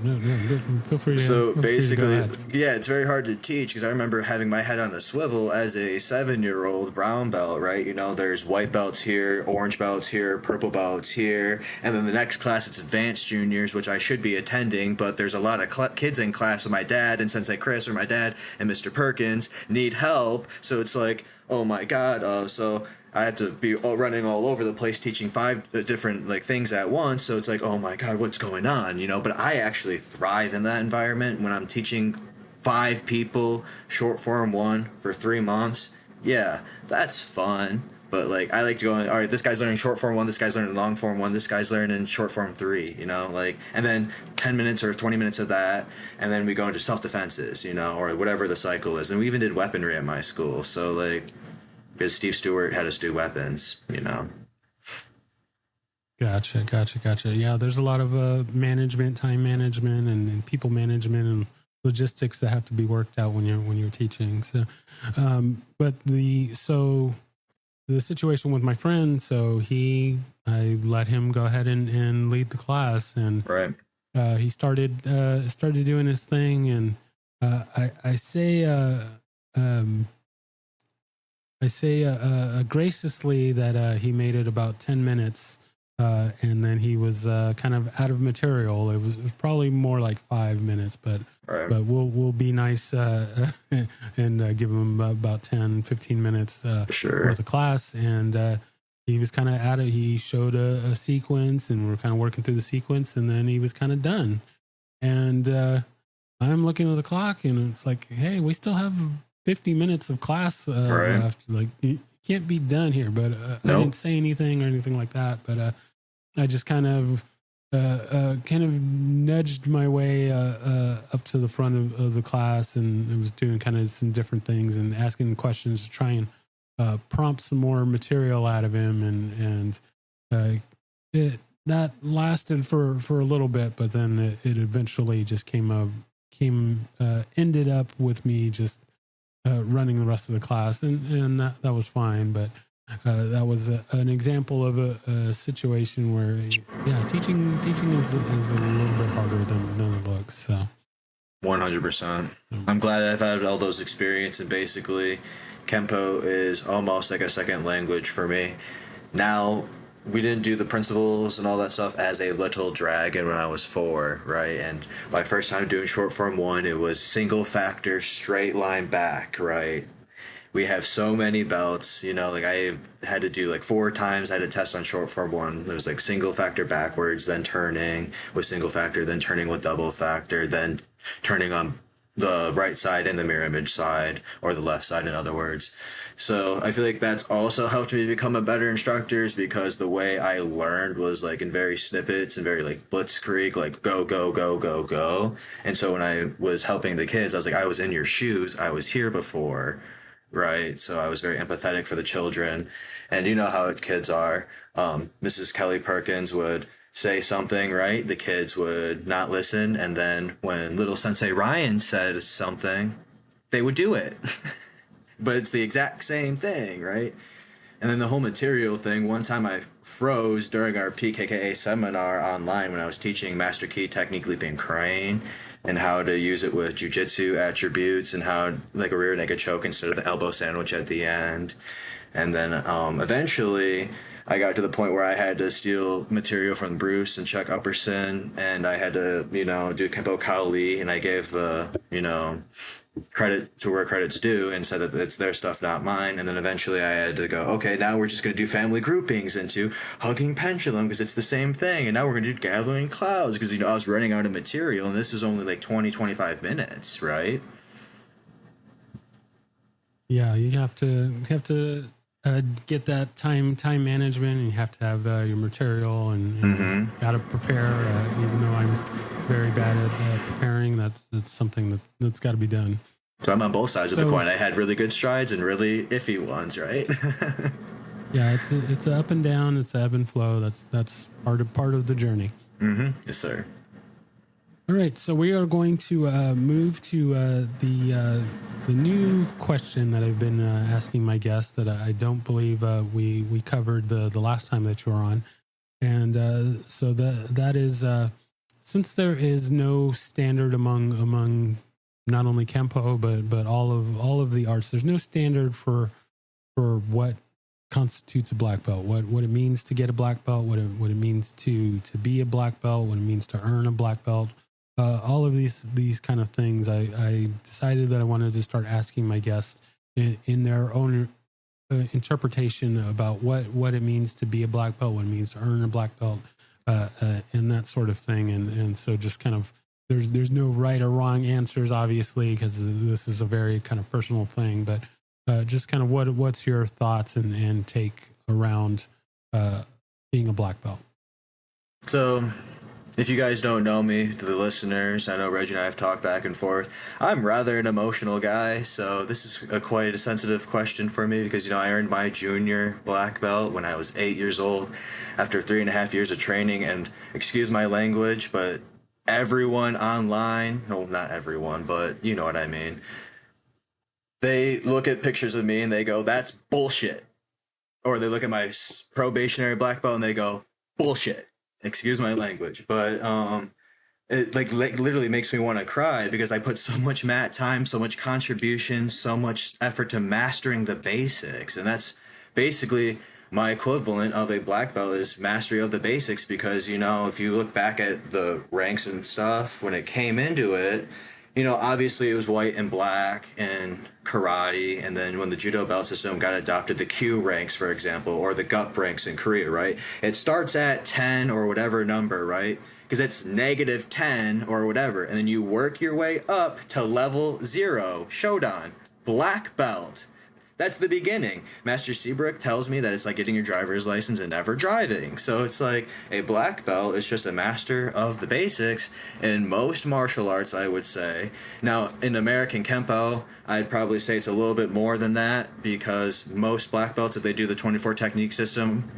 Feel free to. So basically, yeah, it's very hard to teach because I remember having my head on a swivel as a 7-year-old brown belt, right? There's white belts here, orange belts here, purple belts here, and then the next class it's advanced juniors, which I should be attending, but there's a lot of kids in class, so my dad and Sensei Chris or my dad and Mr. Perkins need help, so it's like, oh my god, so I had to be running all over the place teaching 5 different things at once. So it's like, oh my God, what's going on? But I actually thrive in that environment when I'm teaching 5 people short form 1 for 3 months. Yeah, that's fun. But I like to go, all right, this guy's learning short form 1, this guy's learning long form 1, this guy's learning short form 3, and then 10 minutes or 20 minutes of that. And then we go into self-defenses, or whatever the cycle is. And we even did weaponry at my school. So because Steve Stewart had us do weapons, Gotcha. Yeah, there's a lot of time management and people management and logistics that have to be worked out when you're teaching. So, but the situation with my friend, so I let him go ahead and lead the class, and right. He started doing his thing, and I say graciously that he made it about 10 minutes, and then he was kind of out of material. It was probably more like 5 minutes, but we'll be nice and give him about 10-15 minutes worth of class. And he was kind of at it. He showed a sequence, and we're kind of working through the sequence, and then he was kind of done. And I'm looking at the clock, and it's like, hey, we still have 50 minutes of class left. You can't be done here. But I didn't say anything or anything like that. But I just kind of nudged my way up to the front of the class, and I was doing kind of some different things and asking questions to try and prompt some more material out of him. And that lasted for a little bit, but then it eventually just ended up with me just running the rest of the class, and that was fine. But that was an example of a situation where, teaching is a little bit harder than it looks. So 100%. I'm glad I've had all those experiences, and basically Kenpo is almost like a second language for me. Now, we didn't do the principles and all that stuff as a little dragon when I was 4, right? And my first time doing short form 1, it was single factor straight line back, right? We have so many belts, I had to do 4 times. I had a test on short form 1. There was single factor backwards, then turning with single factor, then turning with double factor, then turning on the right side and the mirror image side, or the left side, in other words. So I feel like that's also helped me become a better instructor, is because the way I learned was like in very snippets and very like blitzkrieg, like go, go, go, go, go. And so when I was helping the kids, I was like, I was in your shoes. I was here before. Right. So I was very empathetic for the children. And you know how kids are. Mrs. Kelly Perkins would say something, right? The kids would not listen. And then when little Sensei Ryan said something, they would do it. But it's the exact same thing, right? And then the whole material thing, one time I froze during our PKKA seminar online when I was teaching Master Key Technique Leaping Crane and how to use it with jiu-jitsu attributes and how like a rear naked choke instead of the elbow sandwich at the end. And then eventually I got to the point where I had to steal material from Bruce and Chuck Upperson, and I had to, do Kenpo Kaoli, and I gave the, credit to where credit's due and said that it's their stuff, not mine. And then eventually I had to go, okay, now we're just going to do family groupings into hugging pendulum because it's the same thing. And now we're going to do gathering clouds because, I was running out of material, and this was only like 20-25 minutes, right? Yeah, you have to get that time management, and you have to have your material and got to prepare. Even though I'm very bad at preparing, that's something that's got to be done. So I'm on both sides of the coin. I had really good strides and really iffy ones, right? Yeah, it's a up and down. It's a ebb and flow. That's part of the journey. Yes, sir. All right, so we are going to move to the new question that I've been asking my guests that I don't believe we covered the last time that you were on, and so that is since there is no standard among not only Kenpo but all of the arts, there's no standard for what constitutes a black belt, what it means to get a black belt, what it means to be a black belt, what it means to earn a black belt. All of these kind of things, I decided that I wanted to start asking my guests in their own interpretation about what it means to be a black belt, what it means to earn a black belt, and that sort of thing. And so just kind of, there's no right or wrong answers, obviously, because this is a very kind of personal thing. But just kind of what's your thoughts and take around being a black belt? So, if you guys don't know me, to the listeners, I know Reggie and I have talked back and forth. I'm rather an emotional guy, so this is quite a sensitive question for me because, I earned my junior black belt when I was 8 years old after 3.5 years of training. And excuse my language, but everyone online, no, not everyone, but you know what I mean, they look at pictures of me and they go, that's bullshit. Or they look at my probationary black belt and they go, bullshit. Excuse my language, but it like literally makes me want to cry because I put so much mat time, so much contribution, so much effort to mastering the basics. And that's basically my equivalent of a black belt is mastery of the basics because, if you look back at the ranks and stuff, when it came into it, obviously it was white and black and karate. And then when the judo belt system got adopted, the Q ranks, for example, or the GUP ranks in Korea, right? It starts at 10 or whatever number, right? Because it's -10 or whatever. And then you work your way up to level 0, Shodan, black belt. That's the beginning. Master Seabrook tells me that it's like getting your driver's license and never driving. So it's like a black belt is just a master of the basics in most martial arts, I would say. Now, in American Kenpo, I'd probably say it's a little bit more than that because most black belts, if they do the 24 technique system,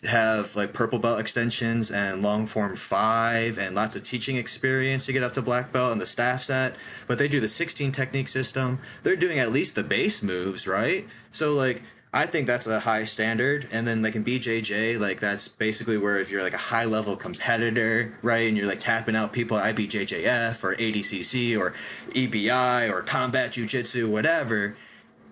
have like purple belt extensions and long form 5 and lots of teaching experience to get up to black belt and the staff set. But they do the 16 technique system. They're doing at least the base moves, right? So like I think that's a high standard. And then like in BJJ, like that's basically where if you're like a high level competitor, right, and you're like tapping out people at IBJJF or ADCC or EBI or combat jiu-jitsu, whatever,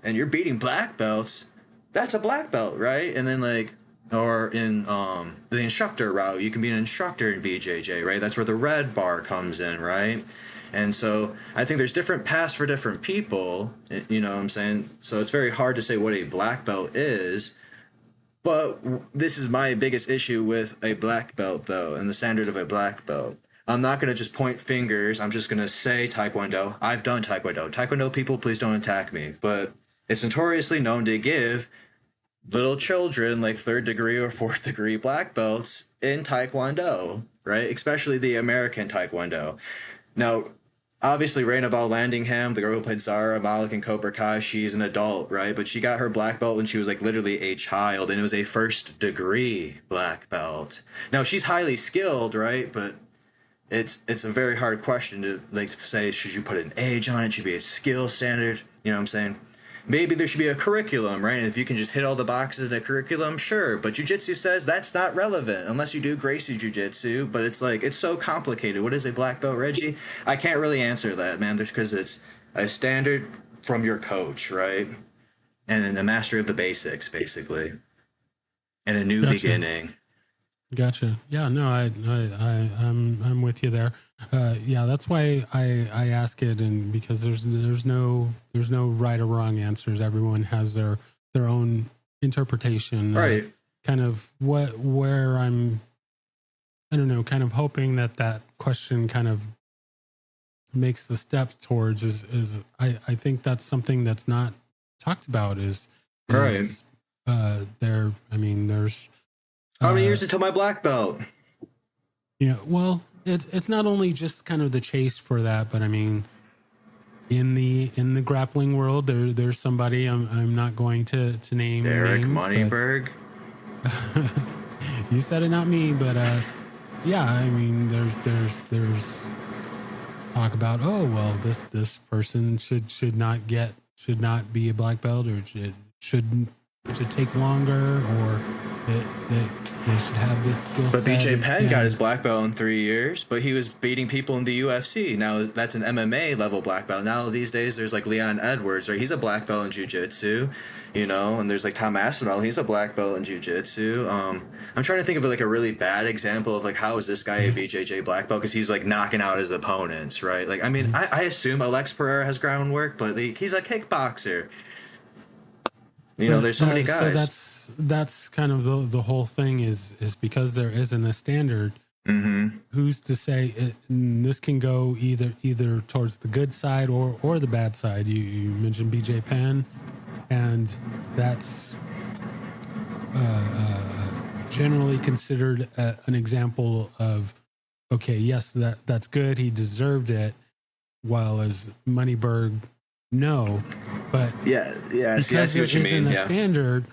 and you're beating black belts, that's a black belt, right? And then like or in the instructor route, you can be an instructor in BJJ, right? That's where the red bar comes in, right? And so I think there's different paths for different people, you know what I'm saying? So it's very hard to say what a black belt is. But this is my biggest issue with a black belt, though, and the standard of a black belt. I'm not going to just point fingers. I'm just going to say Taekwondo. I've done Taekwondo. Taekwondo people, please don't attack me. But it's notoriously known to give little children like third degree or fourth degree black belts in Taekwondo, right? Especially the American Taekwondo. Now, obviously, Reina Vallandingham, the girl who played Zara Malik in Cobra Kai, she's an adult, right? But she got her black belt when she was like literally a child, and it was a first degree black belt. Now, she's highly skilled, right? But it's a very hard question to like say, should you put an age on it? Should be a skill standard? You know what I'm saying? Maybe there should be a curriculum, right? And if you can just hit all the boxes in a curriculum, sure. But jiu-jitsu says that's not relevant unless you do Gracie jiu-jitsu. But it's like, it's so complicated. What is a black belt, Reggie? I can't really answer that, man. Because it's a standard from your coach, right? And a master of the basics, basically. And a new beginning. Gotcha. Yeah, no, I'm with you there. Yeah, that's why I ask it, and because there's no right or wrong answers. Everyone has their own interpretation. Right. Kind of where I'm, I don't know, kind of hoping that question kind of makes the step towards is I think that's something that's not talked about is right. There. I mean, there's. How many years until my black belt? Yeah, well, it's not only just kind of the chase for that, but I mean, in the grappling world, there's somebody I'm not going to name Derek names. Moneyberg. You said it, not me, but yeah, I mean, there's talk about this person should not be a black belt, or should take longer, or they should have this skill set. But BJ Penn got his black belt in 3 years, but he was beating people in the UFC. Now that's an MMA level black belt. Now these days there's like Leon Edwards, right? He's a black belt in jiu-jitsu, you know, and there's like Tom Aspinall, he's a black belt in jiu-jitsu. I'm trying to think of like a really bad example of like how is this guy a BJJ black belt, because he's like knocking out his opponents, right? Like, I mean, I assume Alex Pereira has groundwork, but he's a kickboxer. You know, there's so many guys. So that's kind of the whole thing is because there isn't a standard. Mm-hmm. Who's to say this can go either towards the good side or the bad side? You mentioned BJ Penn, and that's generally considered an example of, okay, yes, that's good. He deserved it. While as Moneyberg, no, but see, I see what you mean. A standard.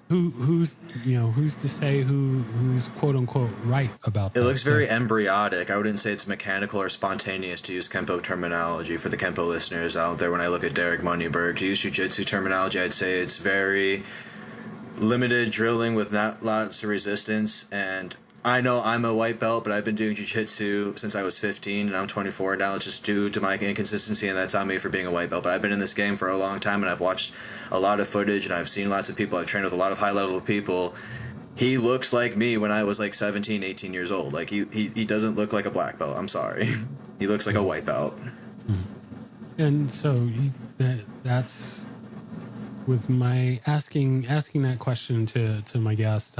Who's to say who's quote unquote right about that? It looks very embryonic. I wouldn't say it's mechanical or spontaneous, to use Kenpo terminology for the Kenpo listeners out there. When I look at Derek Moneyberg, to use jiu-jitsu terminology, I'd say it's very limited drilling with not lots of resistance. And I know I'm a white belt, but I've been doing jiu-jitsu since I was 15, and I'm 24 now. It's just due to my inconsistency, and that's on me for being a white belt. But I've been in this game for a long time, and I've watched a lot of footage, and I've seen lots of people. I've trained with a lot of high-level people. He looks like me when I was like 17, 18 years old. Like, he doesn't look like a black belt. I'm sorry. He looks like a white belt. And so that's with my asking that question to my guest.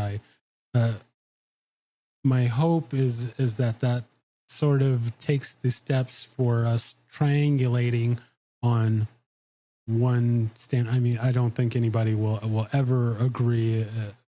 My hope is that sort of takes the steps for us triangulating on one stand. I mean, I don't think anybody will ever agree,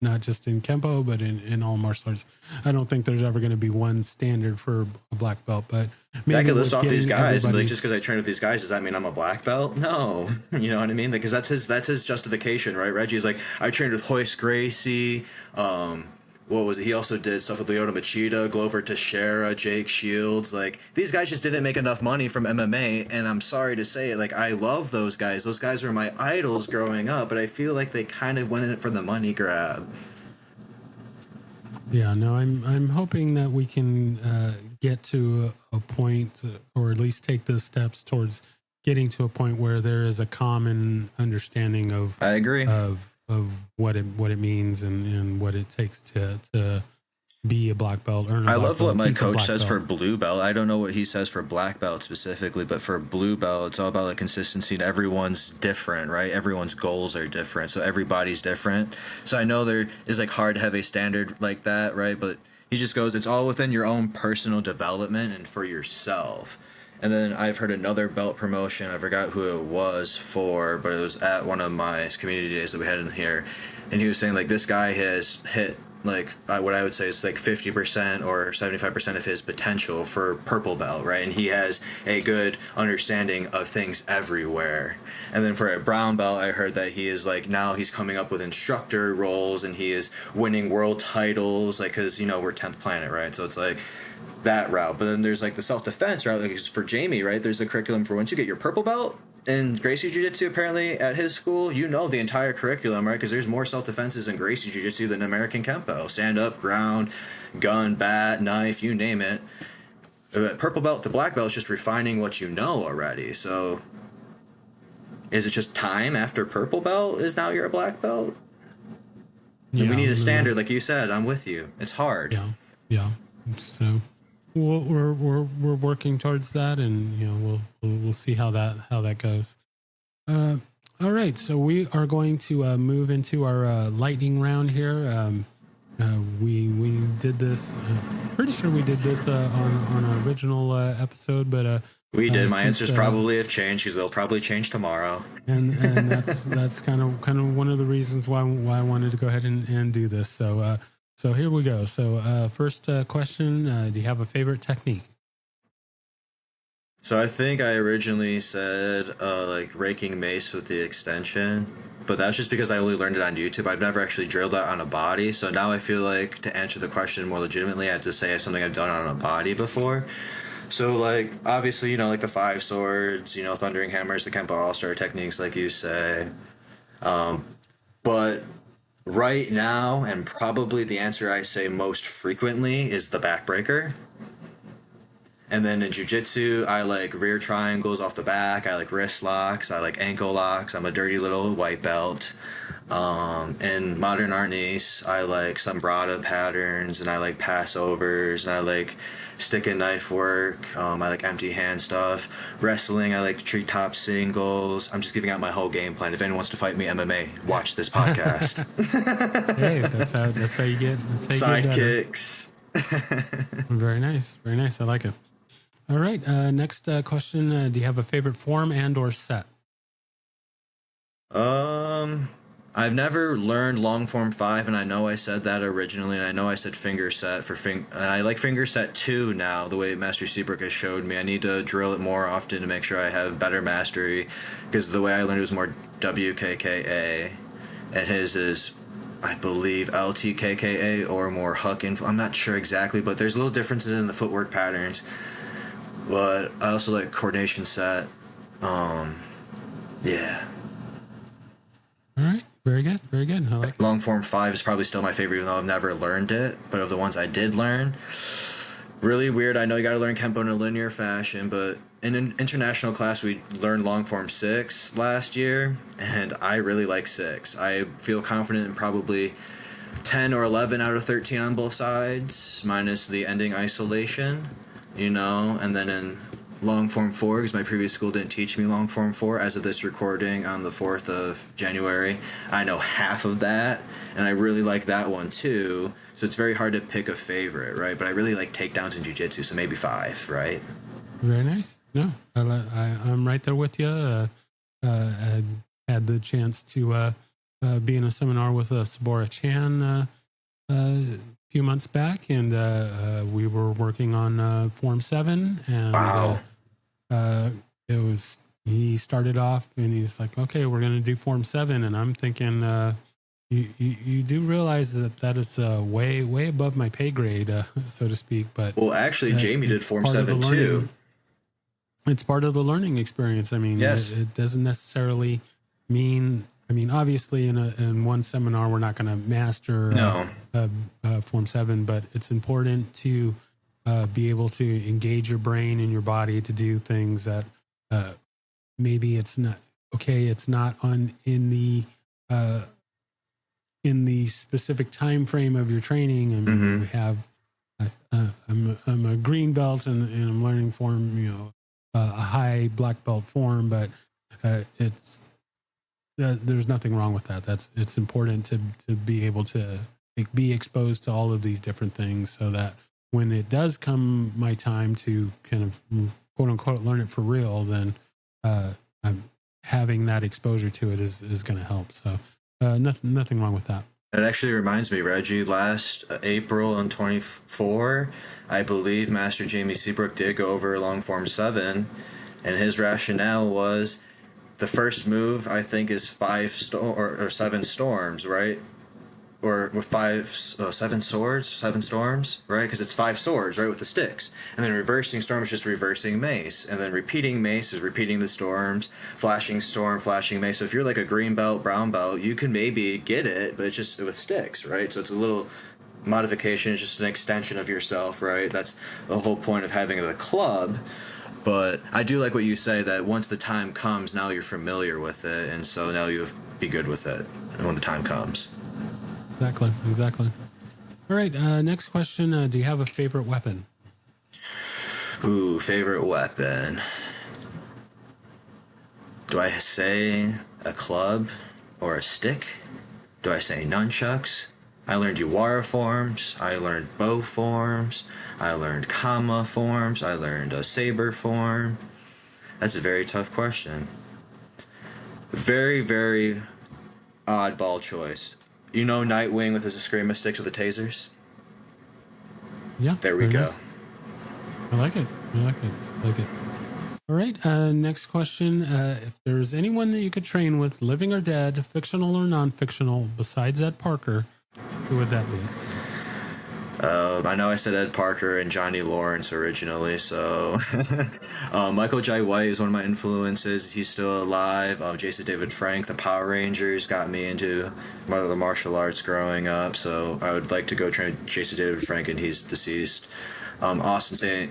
not just in Kenpo, but in all martial arts. I don't think there's ever going to be one standard for a black belt. But maybe I could list off these guys, and like, just because I train with these guys, does that mean I'm a black belt? No. You know what I mean? Because that's his justification, right? Reggie's like, I trained with Hoist Gracie. What was it? He also did stuff with Lyoto Machida, Glover Teixeira, Jake Shields. Like, these guys just didn't make enough money from MMA, and I'm sorry to say it. Like, I love those guys. Those guys were my idols growing up, but I feel like they kind of went in it for the money grab. Yeah, no, I'm hoping that we can get to a point, or at least take the steps towards getting to a point where there is a common understanding of. I agree. Of what it means and what it takes to be a black belt. I love what my coach says for blue belt. I don't know what he says for black belt specifically, but for blue belt, it's all about the consistency, and everyone's different, right? Everyone's goals are different, so everybody's different. So I know there is like hard to have a standard like that, right? But He just goes, it's all within your own personal development and for yourself. And then I've heard another belt promotion. I forgot who it was for, but it was at one of my community days that we had in here. And he was saying, like, this guy has hit, like, what I would say is like 50% or 75% of his potential for purple belt, right? And he has a good understanding of things everywhere. And then for a brown belt, I heard that he is like, now he's coming up with instructor roles and he is winning world titles, like, because, you know, we're 10th planet, right? So it's like that route. But then there's like the self-defense route, like for Jamie, right? There's a curriculum for once you get your purple belt in Gracie Jiu-Jitsu, apparently at his school, you know the entire curriculum, right? Because there's more self-defenses in Gracie Jiu-Jitsu than American Kenpo. Stand up, ground, gun, bat, knife, you name it. Purple belt to black belt is just refining what you know already. So is it just time after purple belt is now you're a black belt? Yeah, we need a standard, like you said. I'm with you. It's hard. Yeah. So we're working towards that, and you know we'll see how that goes. All right, so we are going to move into our lightning round here. We did this. Pretty sure we did this on our original episode, but we did. My answers probably have changed because they'll probably change tomorrow. And that's kind of one of the reasons why I wanted to go ahead and do this. So here we go. So first question, do you have a favorite technique? So I think I originally said like raking mace with the extension, but that's just because I only learned it on YouTube. I've never actually drilled that on a body. So now I feel like to answer the question more legitimately, I have to say it's something I've done on a body before. So like obviously, you know, like the 5 swords, you know, thundering hammers, the Kenpo all-star techniques, like you say. But right now, and probably the answer I say most frequently, is the backbreaker. And then in jiu-jitsu, I like rear triangles off the back. I like wrist locks. I like ankle locks. I'm a dirty little white belt. In modern art nice, I like sombrada patterns, and I like passovers, and I like stick and knife work. I like empty hand stuff. Wrestling, I like treetop singles. I'm just giving out my whole game plan. If anyone wants to fight me MMA, watch this podcast. Hey, that's how you get. That's how you sidekicks. Very nice. Very nice. I like it. All right. Next question. Do you have a favorite form and or set? I've never learned long form 5, and I know I said that originally, and I know I said finger set for and I like finger set 2 now, the way Master Seabrook has showed me. I need to drill it more often to make sure I have better mastery, because the way I learned it was more WKKA, and his is, I believe, LTKKA or more Huck info. I'm not sure exactly, but there's little differences in the footwork patterns. But I also like coordination set. Yeah. All right. Very good. Very good. I like it. Long form 5 is probably still my favorite, even though I've never learned it. But of the ones I did learn, really weird. I know you got to learn Kenpo in a linear fashion, but in an international class, we learned long form 6 last year, and I really like 6. I feel confident in probably 10 or 11 out of 13 on both sides, minus the ending isolation, you know. And then in long form 4, because my previous school didn't teach me long form 4, as of this recording on the 4th of January, I know half of that, and I really like that one too. So it's very hard to pick a favorite, right? But I really like takedowns in jiu-jitsu, so maybe 5, right? Very nice. No, I'm right there with you. I had the chance to be in a seminar with Sabora Chan a few months back, and we were working on Form 7, and wow. It was, he started off and he's like, okay, we're going to do Form 7, and I'm thinking, you do realize that is way above my pay grade, so to speak. But well, actually, Jamie did Form 7 too. It's part of the learning experience. I mean, yes. It doesn't necessarily mean. I mean, obviously, in one seminar, we're not going to master Form 7, but it's important to be able to engage your brain and your body to do things that maybe it's not okay. It's not in the specific time frame of your training. I mean, we have. I'm a green belt and I'm learning form. You know, a high black belt form, but it's. There's nothing wrong with that. It's important to be able to be exposed to all of these different things, so that when it does come my time to kind of quote unquote learn it for real, then I'm having that exposure to it is going to help. So nothing wrong with that. It actually reminds me, Reggie, last April in 24, I believe Master Jamie Seabrook did go over long form 7, and his rationale was the first move, I think, is 7 storms, right? Or with 7 swords, 7 storms, right? Because it's 5 swords, right, with the sticks. And then reversing storm is just reversing mace. And then repeating mace is repeating the storms, flashing storm, flashing mace. So if you're like a green belt, brown belt, you can maybe get it, but it's just with sticks, right? So it's a little modification, it's just an extension of yourself, right? That's the whole point of having the club. But I do like what you say, that once the time comes, now you're familiar with it, and so now you'll be good with it when the time comes. Exactly. All right, next question. Do you have a favorite weapon? Ooh, favorite weapon. Do I say a club or a stick? Do I say nunchucks? I learned Uwara forms. I learned bow forms. I learned Kama forms. I learned a saber form. That's a very tough question. Very, very oddball choice. You know Nightwing with his Eskrima sticks with the tasers? Yeah. There we go. Nice. I like it. All right. Next question. If there's anyone that you could train with, living or dead, fictional or non-fictional, besides Ed Parker, who would that be? I know I said Ed Parker and Johnny Lawrence originally, so Michael Jai White is one of my influences. He's still alive. Jason David Frank, the Power Rangers, got me into the martial arts growing up, so I would like to go train Jason David Frank, and he's deceased. Austin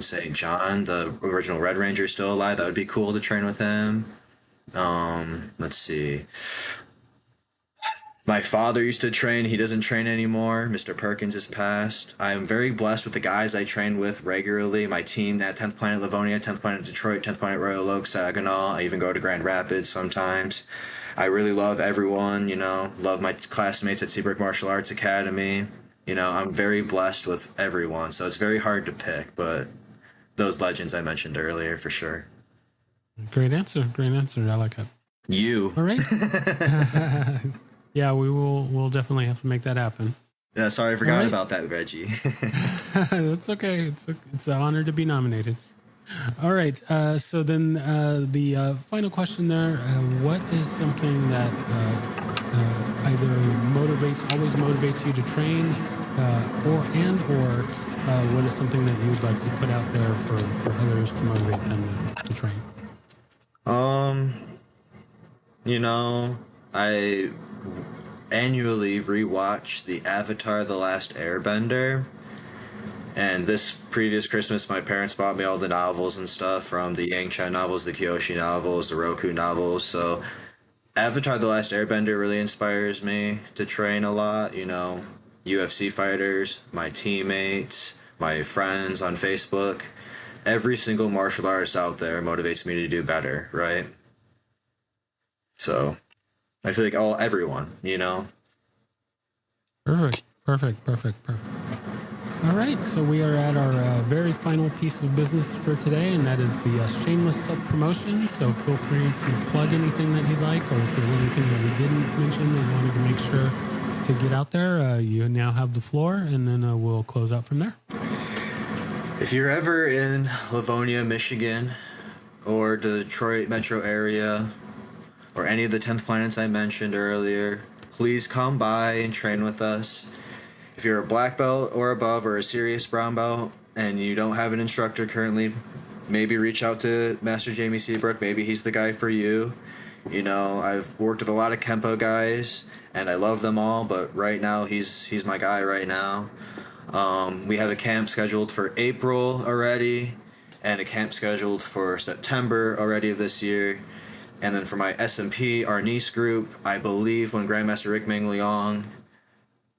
St. John, the original Red Ranger, is still alive. That would be cool to train with him. Let's see. My father used to train. He doesn't train anymore. Mr. Perkins has passed. I am very blessed with the guys I train with regularly. My team at 10th Planet Livonia, 10th Planet Detroit, 10th Planet Royal Oak, Saginaw. I even go to Grand Rapids sometimes. I really love everyone, love my classmates at Seabrook Martial Arts Academy. I'm very blessed with everyone, so it's very hard to pick, but those legends I mentioned earlier, for sure. Great answer. I like it. You. All right. Yeah, we'll definitely have to make that happen. Yeah, sorry, I forgot about that, Reggie. That's okay. It's an honor to be nominated. All right. So then the final question there, what is something that either always motivates you to train, or what is something that you'd like to put out there for others to motivate them to train? I annually rewatch the Avatar: The Last Airbender, and this previous Christmas my parents bought me all the novels and stuff, from the Yang Chen novels, the Kyoshi novels, the Roku novels. So Avatar: The Last Airbender really inspires me to train a lot. UFC fighters, my teammates, my friends on Facebook, every single martial artist out there motivates me to do better, right? So I feel like everyone. Perfect. All right, so we are at our very final piece of business for today, and that is the shameless self-promotion. So feel free to plug anything that you'd like, or if there's anything that we didn't mention that you wanted to make sure to get out there, you now have the floor, and then we'll close out from there. If you're ever in Livonia, Michigan, or the Detroit metro area, or any of the 10th planets I mentioned earlier, please come by and train with us. If you're a black belt or above, or a serious brown belt, and you don't have an instructor currently, maybe reach out to Master Jamie Seabrook. Maybe he's the guy for you. I've worked with a lot of Kenpo guys, and I love them all, but right now he's my guy right now. We have a camp scheduled for April already, and a camp scheduled for September already of this year. And then for my SMP, our Nice group, I believe when Grandmaster Rick Ming Leong,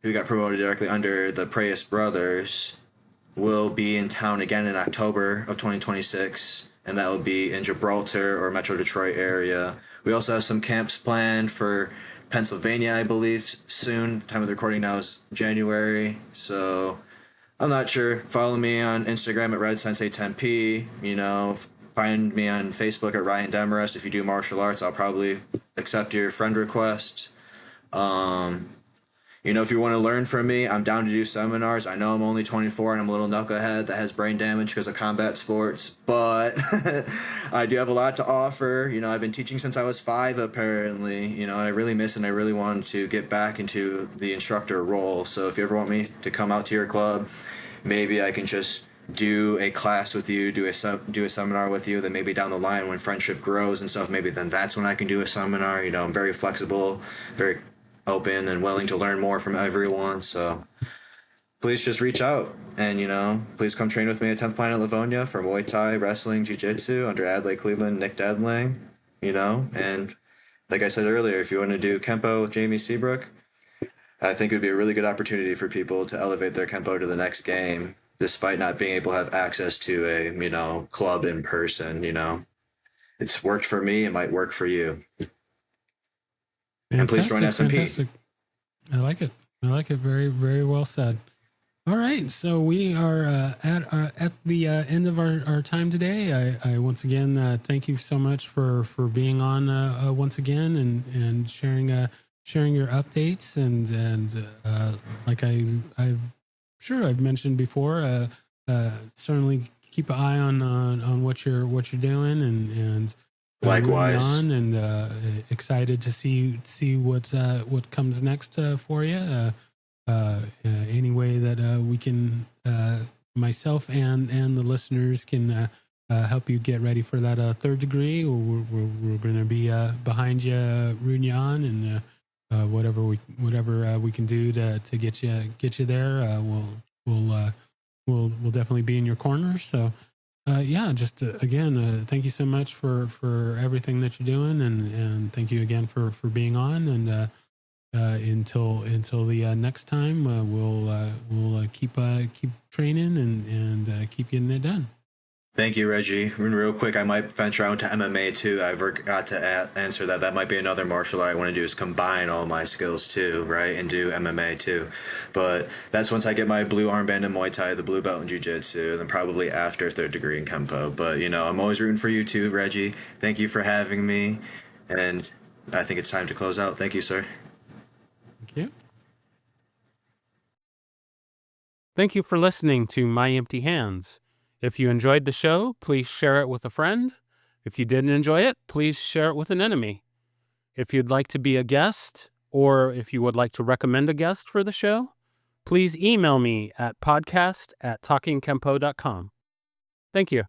who got promoted directly under the Preyas brothers, will be in town again in October of 2026, and that will be in Gibraltar or Metro Detroit area. We also have some camps planned for Pennsylvania, I believe, soon. The time of the recording now is January, so I'm not sure. Follow me on Instagram at RedSensei10P. Find me on Facebook at Ryan Demarest. If you do martial arts, I'll probably accept your friend request. If you want to learn from me, I'm down to do seminars. I know I'm only 24 and I'm a little knucklehead that has brain damage because of combat sports, but I do have a lot to offer. I've been teaching since I was 5, apparently, and I really miss it, and I really wanted to get back into the instructor role. So if you ever want me to come out to your club, maybe I can just do a class with you, do a seminar with you. Then maybe down the line when friendship grows and stuff, maybe then that's when I can do a seminar. I'm very flexible, very open and willing to learn more from everyone. So please just reach out and, please come train with me at 10th Planet Livonia for Muay Thai, Wrestling, Jiu-Jitsu under Adelaide Cleveland, Nick Dadling, and like I said earlier, if you want to do Kenpo with Jamie Seabrook, I think it would be a really good opportunity for people to elevate their Kenpo to the next game, despite not being able to have access to a, club in person. It's worked for me. It might work for you. And please join SMP. Fantastic. I like it. Very, very well said. All right. So we are at the end of our time today. I once again thank you so much for being on once again and sharing your updates and like I've mentioned before, certainly keep an eye on what you're doing and likewise on and excited to see what comes next for you. Any way that we can, myself and the listeners can help you get ready for that third degree. We're going to be behind you, rooting you on, and whatever we can do to get you there. We'll definitely be in your corner. So. Just again, thank you so much for everything that you're doing, and thank you again for being on. And until the next time, we'll keep training and keep getting it done. Thank you, Reggie. Real quick, I might venture out into MMA too. I forgot to answer that. That might be another martial art I want to do, is combine all my skills too, right? And do MMA too. But that's once I get my blue armband in Muay Thai, the blue belt in Jiu-Jitsu, and then probably after 3rd degree in Kenpo. But, I'm always rooting for you too, Reggie. Thank you for having me. And I think it's time to close out. Thank you, sir. Thank you. Thank you for listening to My Empty Hands. If you enjoyed the show, please share it with a friend. If you didn't enjoy it, please share it with an enemy. If you'd like to be a guest, or if you would like to recommend a guest for the show, please email me at podcast@talkingkenpo.com. Thank you.